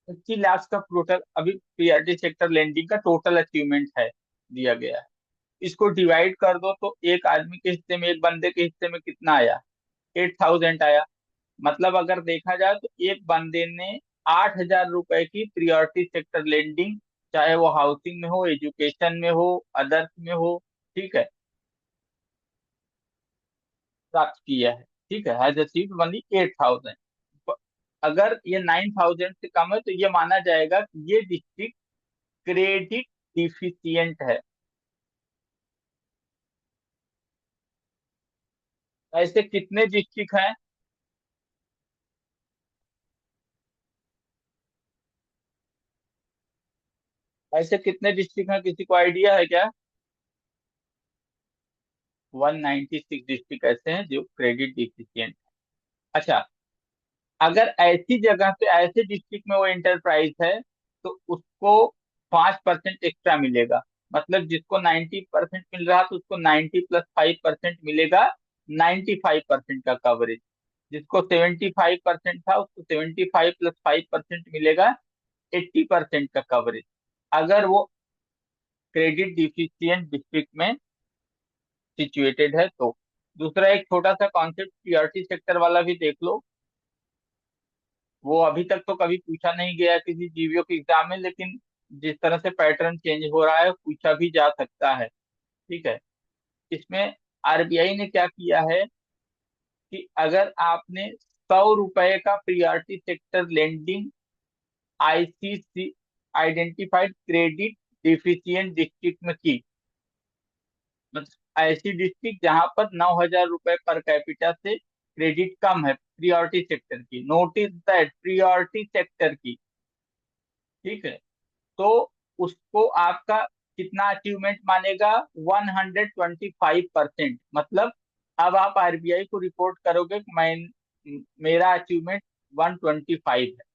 ₹50 लाख का टोटल अभी प्रियोरिटी सेक्टर लेंडिंग का टोटल अचीवमेंट है, दिया गया है। इसको डिवाइड कर दो तो एक आदमी के हिस्से में, एक बंदे के हिस्से में कितना आया? 8,000 आया। मतलब अगर देखा जाए तो एक बंदे ने ₹8,000 की प्रियोरिटी सेक्टर लेंडिंग, चाहे वो हाउसिंग में हो, एजुकेशन में हो, अदर्स में हो, ठीक है, प्राप्त किया है। ठीक है, हैज अचीव्ड ओनली 8,000। अगर ये 9,000 से कम है तो ये माना जाएगा कि ये डिस्ट्रिक्ट क्रेडिट डिफिशियंट है। ऐसे कितने डिस्ट्रिक्ट हैं? ऐसे कितने डिस्ट्रिक्ट हैं, किसी को आइडिया है क्या? 196 डिस्ट्रिक्ट ऐसे हैं जो क्रेडिट डिफिशियंट। अच्छा, अगर ऐसी जगह पे, ऐसे डिस्ट्रिक्ट में वो एंटरप्राइज है तो उसको 5% एक्स्ट्रा मिलेगा। मतलब जिसको 90% मिल रहा तो उसको 90 + 5% मिलेगा, 95% का कवरेज। जिसको 75% था उसको 75 + 5% मिलेगा, 80% का कवरेज, अगर वो क्रेडिट डिफिशियंट डिस्ट्रिक्ट में सिचुएटेड है तो। दूसरा एक छोटा सा कॉन्सेप्ट पीआरटी सेक्टर वाला भी देख लो। वो अभी तक तो कभी पूछा नहीं गया किसी जीवीओ के एग्जाम में, लेकिन जिस तरह से पैटर्न चेंज हो रहा है पूछा भी जा सकता है, ठीक है। इसमें आरबीआई ने क्या किया है कि अगर आपने ₹100 का priority sector lending ICC, identified credit deficient district में की, मतलब ऐसी डिस्ट्रिक्ट जहां पर ₹9,000 पर कैपिटा से क्रेडिट कम है, प्रियोरिटी सेक्टर की, नोटिस दैट प्रियोरिटी सेक्टर की, ठीक है, तो उसको आपका कितना अचीवमेंट मानेगा? 125%। मतलब अब आप आरबीआई को रिपोर्ट करोगे कि मैं, मेरा अचीवमेंट 125 है,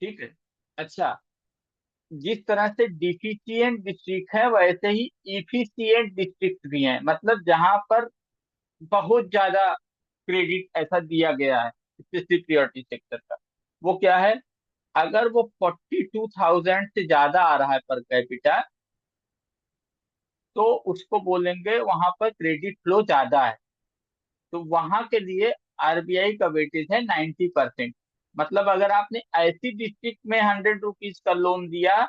ठीक है। अच्छा, जिस तरह से डिफिशियंट डिस्ट्रिक्ट है वैसे ही इफिशियंट डिस्ट्रिक्ट भी हैं, मतलब जहां पर बहुत ज्यादा क्रेडिट ऐसा दिया गया है स्पेसिफिक प्रियोरिटी सेक्टर का। वो क्या है? अगर वो 42,000 से ज्यादा आ रहा है पर कैपिटा तो उसको बोलेंगे वहां पर क्रेडिट फ्लो ज्यादा है, तो वहां के लिए आरबीआई का वेटेज है 90%। मतलब अगर आपने ऐसी डिस्ट्रिक्ट में ₹100 का लोन दिया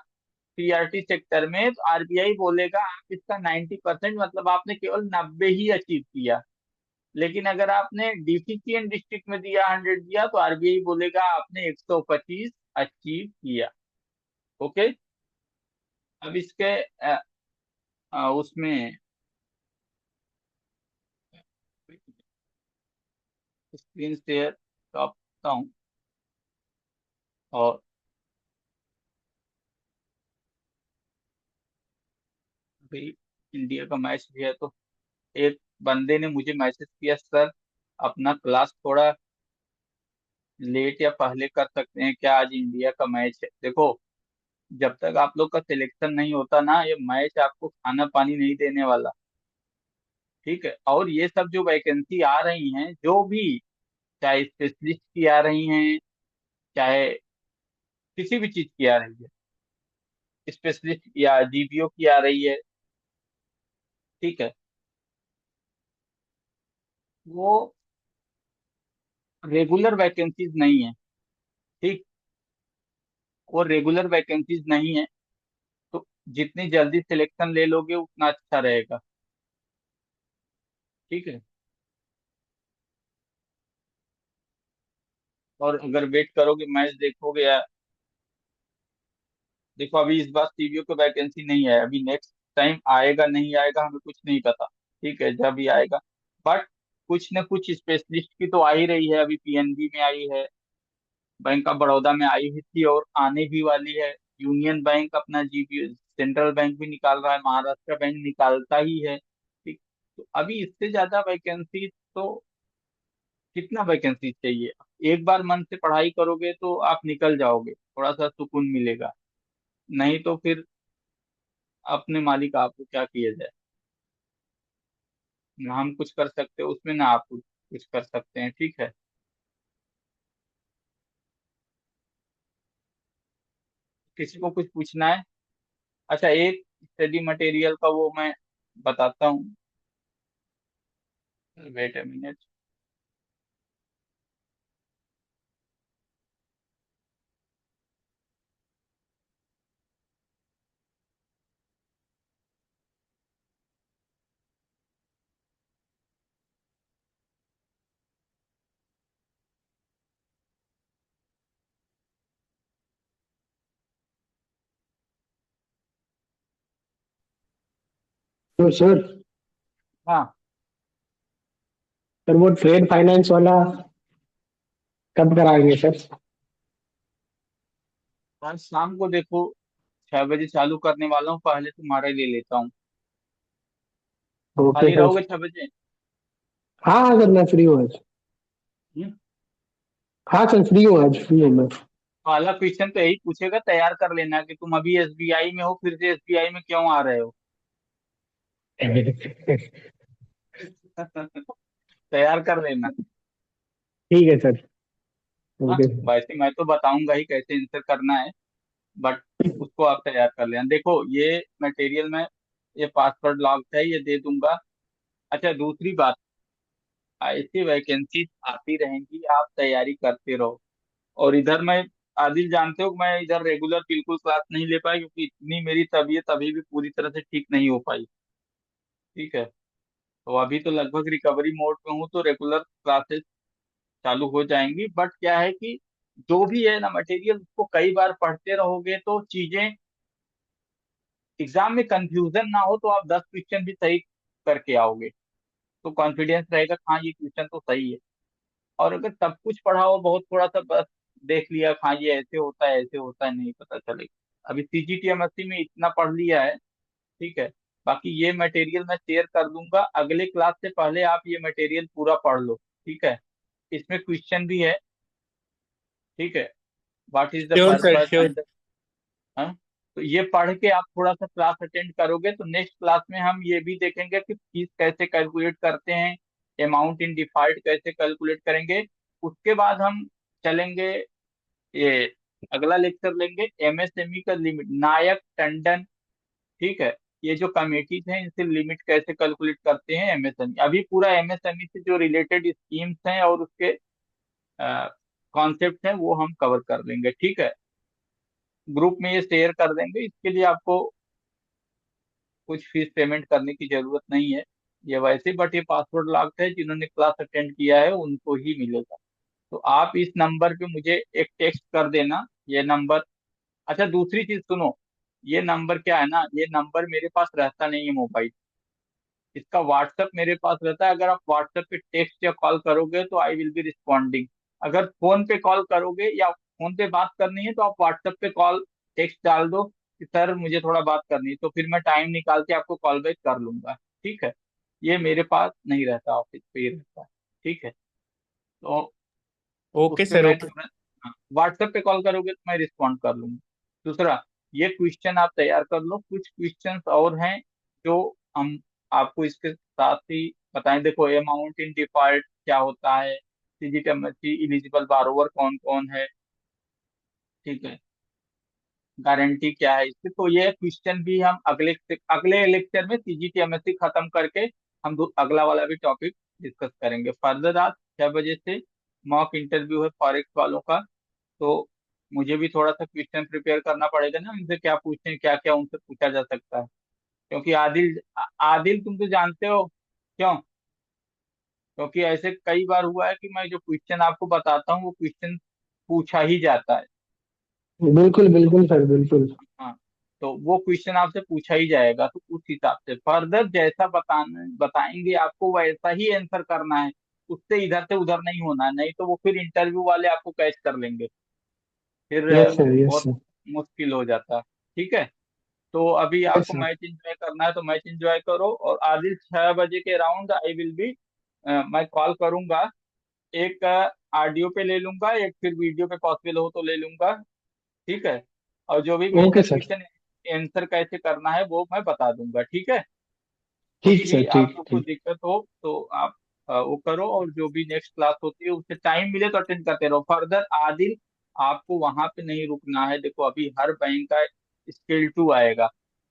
पीआरटी सेक्टर में तो आरबीआई बोलेगा आप इसका 90%, मतलब आपने केवल 90 ही अचीव किया। लेकिन अगर आपने डिफिशियंट डिस्ट्रिक्ट में दिया, 100 दिया, तो आरबीआई बोलेगा आपने 125 अचीव किया। ओके। अब इसके उसमें स्क्रीन शेयर स्टॉप करता हूँ। और अभी इंडिया का मैच भी है तो एक बंदे ने मुझे मैसेज किया, सर अपना क्लास थोड़ा लेट या पहले कर सकते हैं क्या, आज इंडिया का मैच है। देखो, जब तक आप लोग का सिलेक्शन नहीं होता ना, ये मैच आपको खाना पानी नहीं देने वाला, ठीक है। और ये सब जो वैकेंसी आ रही हैं जो भी, चाहे स्पेशलिस्ट की आ रही हैं, चाहे किसी भी चीज की आ रही है, स्पेशलिस्ट या जीपीओ की आ रही है, ठीक है, वो रेगुलर वैकेंसीज नहीं है, ठीक। और रेगुलर वैकेंसीज नहीं है, तो जितनी जल्दी सिलेक्शन ले लोगे उतना अच्छा रहेगा। ठीक है। और अगर वेट करोगे, मैच देखोगे या, देखो अभी इस बार सीबीओ की वैकेंसी नहीं है, अभी नेक्स्ट टाइम आएगा नहीं आएगा हमें कुछ नहीं पता। ठीक है, जब भी आएगा। बट कुछ न कुछ स्पेशलिस्ट की तो आ ही रही है, अभी पीएनबी में आई है, बैंक ऑफ बड़ौदा में आई हुई थी और आने भी वाली है। यूनियन बैंक अपना जीबी सेंट्रल बैंक भी निकाल रहा है, महाराष्ट्र बैंक निकालता ही है। ठीक। तो अभी इससे ज्यादा वैकेंसी तो, कितना वैकेंसी चाहिए? एक बार मन से पढ़ाई करोगे तो आप निकल जाओगे, थोड़ा सा सुकून मिलेगा। नहीं तो फिर अपने मालिक आपको क्या किया जाए। ना हम कुछ कर सकते हो उसमें, ना आप कुछ कर सकते हैं। ठीक है। किसी को कुछ पूछना है? अच्छा, एक स्टडी मटेरियल का वो मैं बताता हूँ। Wait a minute. तो सर, हाँ। सर वो ट्रेड फाइनेंस वाला कब कराएंगे सर? आज शाम को देखो, 6 बजे चालू करने वाला हूँ, पहले तुम्हारा ही ले लेता हूँ। ओके खाली सर। रहोगे 6 बजे? हाँ हाँ सर, मैं फ्री हूँ आज। हम्म? हाँ सर, फ्री हूँ, आज फ्री हूँ मैं। पहला क्वेश्चन तो यही पूछेगा, तैयार कर लेना कि तुम अभी एसबीआई में हो, फिर से एसबीआई में क्यों आ रहे हो। ठीक तैयार कर लेना। है सर। हाँ, ओके। वैसे मैं तो बताऊंगा ही कैसे आंसर करना है, बट उसको आप तैयार कर लेना। देखो ये मटेरियल में, ये पासवर्ड लॉक है, ये दे दूंगा। अच्छा, दूसरी बात, ऐसी वैकेंसी आती रहेंगी, आप तैयारी करते रहो। और इधर मैं, आदिल जानते हो, मैं इधर रेगुलर बिल्कुल क्लास नहीं ले पाया क्योंकि इतनी मेरी तबीयत अभी भी पूरी तरह से ठीक नहीं हो पाई। ठीक है। तो अभी तो लगभग रिकवरी मोड में हूँ, तो रेगुलर क्लासेस चालू हो जाएंगी। बट क्या है कि जो भी है ना मटेरियल, उसको कई बार पढ़ते रहोगे तो चीजें, एग्जाम में कंफ्यूजन ना हो, तो आप 10 क्वेश्चन भी सही करके आओगे, तो कॉन्फिडेंस रहेगा कि हाँ ये क्वेश्चन तो सही है। और अगर सब कुछ पढ़ा और बहुत थोड़ा सा बस देख लिया, हाँ ये ऐसे होता है ऐसे होता है, नहीं पता चलेगा। अभी सीजीटीएमएससी में इतना पढ़ लिया है। ठीक है। बाकी ये मटेरियल मैं शेयर कर दूंगा, अगले क्लास से पहले आप ये मटेरियल पूरा पढ़ लो। ठीक है। इसमें क्वेश्चन भी है। ठीक है। What is the sure sir, purpose sure. And, हाँ, तो ये पढ़ के आप थोड़ा सा क्लास अटेंड करोगे तो नेक्स्ट क्लास में हम ये भी देखेंगे कि फीस कैसे कैलकुलेट करते हैं, अमाउंट इन डिफॉल्ट कैसे कैलकुलेट करेंगे। उसके बाद हम चलेंगे, ये अगला लेक्चर लेंगे एमएसएमई का लिमिट, नायक टंडन। ठीक है। ये जो कमेटीज हैं इनसे लिमिट कैसे कैलकुलेट करते हैं एमएसएमई, अभी पूरा एमएसएमई से जो रिलेटेड स्कीम्स हैं और उसके कॉन्सेप्ट हैं वो हम कवर कर लेंगे। ठीक है। ग्रुप में ये शेयर कर देंगे, इसके लिए आपको कुछ फीस पेमेंट करने की जरूरत नहीं है। ये वैसे, बट ये पासवर्ड लॉक्ड है, जिन्होंने क्लास अटेंड किया है उनको ही मिलेगा। तो आप इस नंबर पे मुझे एक टेक्स्ट कर देना, ये नंबर। अच्छा, दूसरी चीज सुनो, ये नंबर क्या है ना, ये नंबर मेरे पास रहता नहीं है मोबाइल, इसका व्हाट्सएप मेरे पास रहता है। अगर आप व्हाट्सएप पे टेक्स्ट या कॉल करोगे तो आई विल बी रिस्पॉन्डिंग। अगर फोन पे कॉल करोगे या फोन पे बात करनी है तो आप व्हाट्सएप पे कॉल टेक्स्ट डाल दो कि सर मुझे थोड़ा बात करनी है, तो फिर मैं टाइम निकाल के आपको कॉल बैक कर लूंगा। ठीक है। ये मेरे पास नहीं रहता, ऑफिस पे ही रहता है। ठीक है। तो उस ओके पे सर, मैं ओके। तुरंत, व्हाट्सएप पे कॉल करोगे तो मैं रिस्पॉन्ड कर लूंगा। दूसरा, ये क्वेश्चन आप तैयार कर लो, कुछ क्वेश्चंस और हैं जो हम आपको इसके साथ ही बताएं। देखो, अमाउंट इन डिफॉल्ट क्या होता है, सीजीटीएमएससी इलिजिबल बारोवर कौन कौन है। ठीक है। गारंटी क्या है इसकी, तो ये क्वेश्चन भी हम अगले लेक्चर में सीजीटीएमएससी खत्म करके हम अगला वाला भी टॉपिक डिस्कस करेंगे। फर्दर आज 6 बजे से मॉक इंटरव्यू है फॉरेक्स वालों का, तो मुझे भी थोड़ा सा क्वेश्चन प्रिपेयर करना पड़ेगा ना, उनसे क्या पूछें, क्या क्या उनसे पूछा जा सकता है। क्योंकि आदिल, आदिल तुम तो जानते हो क्यों, क्योंकि ऐसे कई बार हुआ है कि मैं जो क्वेश्चन आपको बताता हूँ वो क्वेश्चन पूछा ही जाता है। बिल्कुल बिल्कुल सर, बिल्कुल। हाँ, तो वो क्वेश्चन आपसे पूछा ही जाएगा, तो उस हिसाब से फर्दर जैसा बताना बताएंगे आपको वैसा ही आंसर करना है। उससे इधर से उधर नहीं होना है, नहीं तो वो फिर इंटरव्यू वाले आपको कैच कर लेंगे, फिर यस सर, यस बहुत सर। मुश्किल हो जाता है। ठीक है, तो अभी यस आपको सर। मैच एंजॉय करना है तो मैच एंजॉय करो, और आदिल 6 बजे के अराउंड आई विल बी, मैं कॉल करूंगा। एक ऑडियो पे ले लूंगा, एक फिर वीडियो पे पॉसिबल हो तो ले लूंगा। ठीक है, और जो भी okay mention sir. Question answer कैसे करना है वो मैं बता दूंगा। ठीक है, कुछ ठीक सर, भी ठीक आपको कुछ ठीक। दिक्कत हो तो आप वो करो, और जो भी नेक्स्ट क्लास होती है उससे टाइम मिले तो अटेंड करते रहो। फर्दर आदिल, आपको वहां पे नहीं रुकना है। देखो अभी हर बैंक का स्केल 2 आएगा,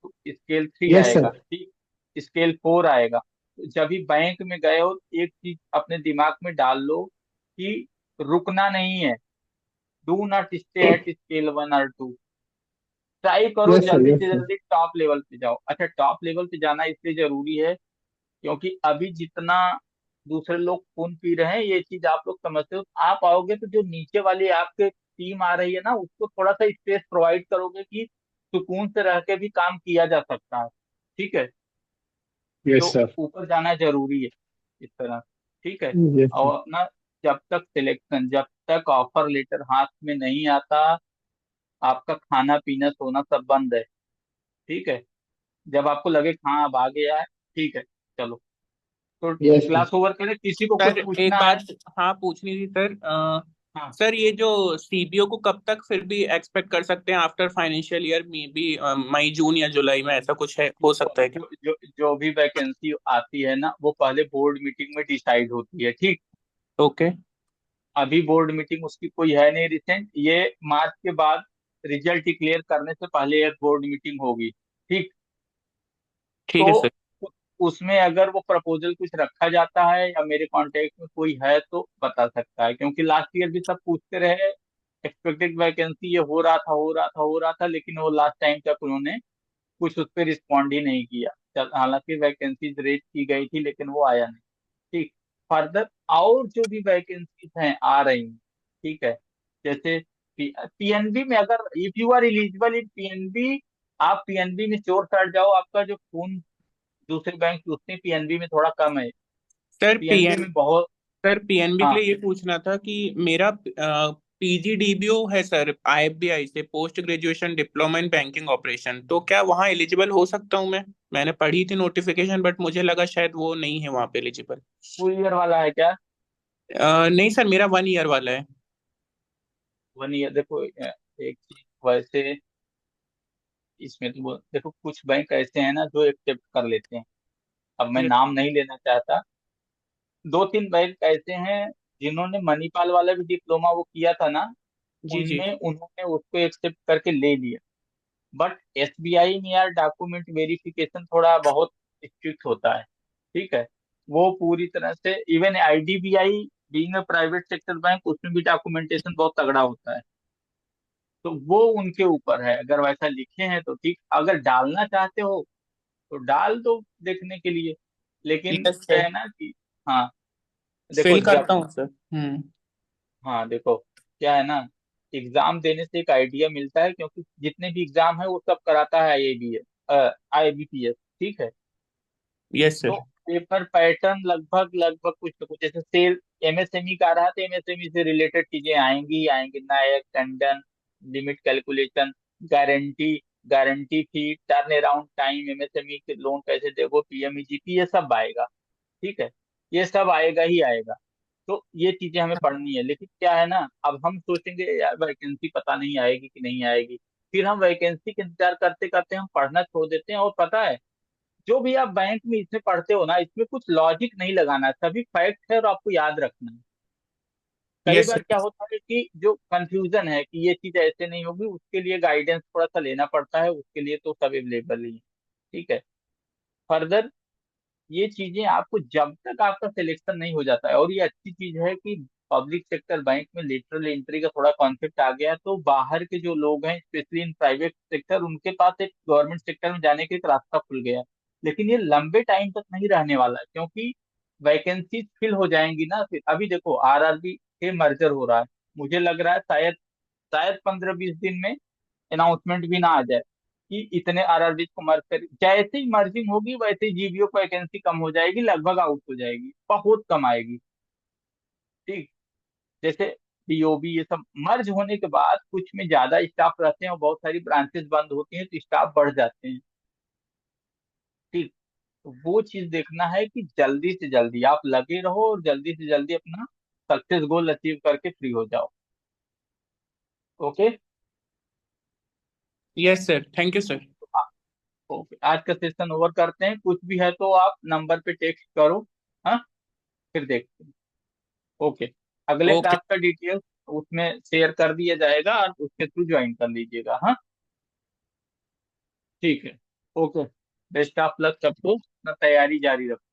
तो स्केल 3 यस आएगा, सर। ठीक, स्केल 4 आएगा। तो जब भी बैंक में गए हो एक चीज अपने दिमाग में डाल लो कि रुकना नहीं है। Do not stay at scale 1 और 2। ट्राई करो यस सर, जल्दी यस से सर। जल्दी टॉप लेवल पे जाओ। अच्छा, टॉप लेवल पे जाना इसलिए जरूरी है क्योंकि अभी जितना दूसरे लोग खून पी रहे हैं ये चीज आप लोग समझते हो, आप आओगे तो जो नीचे वाली आपके टीम आ रही है ना उसको थोड़ा सा स्पेस प्रोवाइड करोगे कि सुकून से रह के भी काम किया जा सकता है। ठीक है, तो यस सर। ऊपर जाना जरूरी है इस तरह। ठीक है, यस सर। और अपना जब तक सिलेक्शन, जब तक ऑफर लेटर हाथ में नहीं आता, आपका खाना पीना सोना सब बंद है। ठीक है, जब आपको लगे कि हाँ अब आ गया है, ठीक है, चलो, तो यस सर। क्लास ओवर करें, किसी को कुछ सर एक पूछना है। बात, हाँ पूछनी थी सर। हाँ, सर ये जो सीबीओ को कब तक फिर भी एक्सपेक्ट कर सकते हैं आफ्टर फाइनेंशियल ईयर में भी, मई जून या जुलाई में ऐसा कुछ है, हो सकता है क्या? जो भी वैकेंसी आती है ना वो पहले बोर्ड मीटिंग में डिसाइड होती है। ठीक, ओके। अभी बोर्ड मीटिंग उसकी कोई है नहीं रिसेंट, ये मार्च के बाद रिजल्ट डिक्लेयर करने से पहले एक बोर्ड मीटिंग होगी। ठीक, ठीक है तो सर। उसमें अगर वो प्रपोजल कुछ रखा जाता है या मेरे कांटेक्ट में कोई है तो बता सकता है, क्योंकि लास्ट ईयर भी सब पूछते रहे, एक्सपेक्टेड वैकेंसी ये हो रहा था, हो रहा था, हो रहा था, लेकिन वो लास्ट टाइम तक उन्होंने कुछ उस पर रिस्पॉन्ड ही नहीं किया। हालांकि वैकेंसीज रेज की गई थी लेकिन वो आया नहीं। ठीक, फर्दर और जो भी वैकेंसीज हैं आ रही हैं। ठीक है, जैसे पीएनबी में, अगर if you are eligible in PNB, आप पीएनबी में श्योर कर जाओ, आपका जो खून दूसरे बैंक की उतनी पीएनबी में थोड़ा कम है। सर पीएनबी में बहुत। सर पीएनबी के हाँ, लिए ये पूछना था कि मेरा पीजीडीबीओ है सर, आईएफबीआई से post graduation diploma in banking operation, तो क्या वहाँ एलिजिबल हो सकता हूँ मैं? मैंने पढ़ी थी नोटिफिकेशन, बट मुझे लगा शायद वो नहीं है वहाँ पे एलिजिबल। 2 ईयर वाला है क्या? नहीं सर, मेरा 1 ईयर वाला है। 1 ईयर, देखो एक चीज वैसे इसमें तो देखो कुछ बैंक ऐसे हैं ना जो एक्सेप्ट कर लेते हैं। अब मैं यस। नाम नहीं लेना चाहता, 2-3 बैंक ऐसे हैं जिन्होंने मणिपाल वाला भी डिप्लोमा वो किया था ना, जी जी। उनमें उन्होंने उसको एक्सेप्ट करके ले लिया। बट एसबीआई में यार डॉक्यूमेंट वेरिफिकेशन थोड़ा बहुत स्ट्रिक्ट होता है। ठीक है, वो पूरी तरह से, even IDBI being a private sector bank उसमें भी डॉक्यूमेंटेशन बहुत तगड़ा होता है। तो वो उनके ऊपर है, अगर वैसा लिखे हैं तो ठीक, अगर डालना चाहते हो तो डाल दो देखने के लिए। लेकिन यस क्या सर, है ना कि, हाँ देखो फिल जब, करता हूँ सर। हम्म। हाँ देखो क्या है ना, एग्जाम देने से एक आइडिया मिलता है, क्योंकि जितने भी एग्जाम है वो सब कराता है आईबीपीएस। ठीक है, यस तो सर। पेपर पैटर्न लगभग लगभग कुछ ना कुछ, जैसे सेल एमएसएमई का रहा तो एमएसएमई से रिलेटेड चीजें आएंगी ही आएंगी, Nayak Tandon, limit calculation, guarantee, guarantee fee, turn around time, MSME के लोन कैसे देखो, पीएमईजीपी, ये सब आएगा। ठीक है, ये सब आएगा ही आएगा। तो ये चीजें हमें पढ़नी है, लेकिन क्या है ना, अब हम सोचेंगे यार वैकेंसी पता नहीं आएगी कि नहीं आएगी, फिर हम वैकेंसी का इंतजार करते करते हम पढ़ना छोड़ देते हैं। और पता है, जो भी आप बैंक में इसमें पढ़ते हो ना, इसमें कुछ लॉजिक नहीं लगाना है, सभी फैक्ट है और आपको याद रखना है। कई यस बार क्या सर। होता है कि जो कंफ्यूजन है कि ये चीज ऐसे नहीं होगी, उसके लिए गाइडेंस थोड़ा सा लेना पड़ता है, उसके लिए तो सब अवेलेबल ही है। ठीक है, फर्दर ये चीजें आपको जब तक आपका सिलेक्शन नहीं हो जाता है, और ये अच्छी चीज है कि पब्लिक सेक्टर बैंक में लेटरल एंट्री का थोड़ा कॉन्सेप्ट आ गया, तो बाहर के जो लोग हैं स्पेशली इन प्राइवेट सेक्टर, उनके पास एक गवर्नमेंट सेक्टर में जाने का एक रास्ता खुल गया। लेकिन ये लंबे टाइम तक नहीं रहने वाला है, क्योंकि वैकेंसी फिल हो जाएंगी ना। फिर अभी देखो आरआरबी के मर्जर हो रहा है, मुझे लग रहा है शायद शायद 15-20 दिन में अनाउंसमेंट भी ना आ जाए कि इतने आरआरबी को मर्ज कर, जैसे ही मर्जिंग होगी वैसे ही जीबीओ को वैकेंसी कम हो जाएगी, लगभग आउट हो जाएगी, बहुत कम आएगी। ठीक। जैसे बीओबी ये सब मर्ज होने के बाद कुछ में ज्यादा स्टाफ रहते हैं और बहुत सारी ब्रांचेस बंद होती हैं, तो स्टाफ बढ़ जाते हैं। ठीक। तो वो चीज देखना है कि जल्दी से जल्दी आप लगे रहो और जल्दी से जल्दी अपना सक्सेस गोल अचीव करके फ्री हो जाओ। Okay. Yes sir, thank you sir. Okay, आज का सेशन ओवर करते हैं, कुछ भी है तो आप नंबर पे टेक्स्ट करो। हाँ, फिर देखते हैं। ओके। अगले ओके। क्लास का डिटेल्स उसमें शेयर कर दिया जाएगा और उसके थ्रू ज्वाइन कर लीजिएगा। हाँ, ठीक है। ओके। बेस्ट ऑफ लक सबको, अपना तैयारी जारी रखो।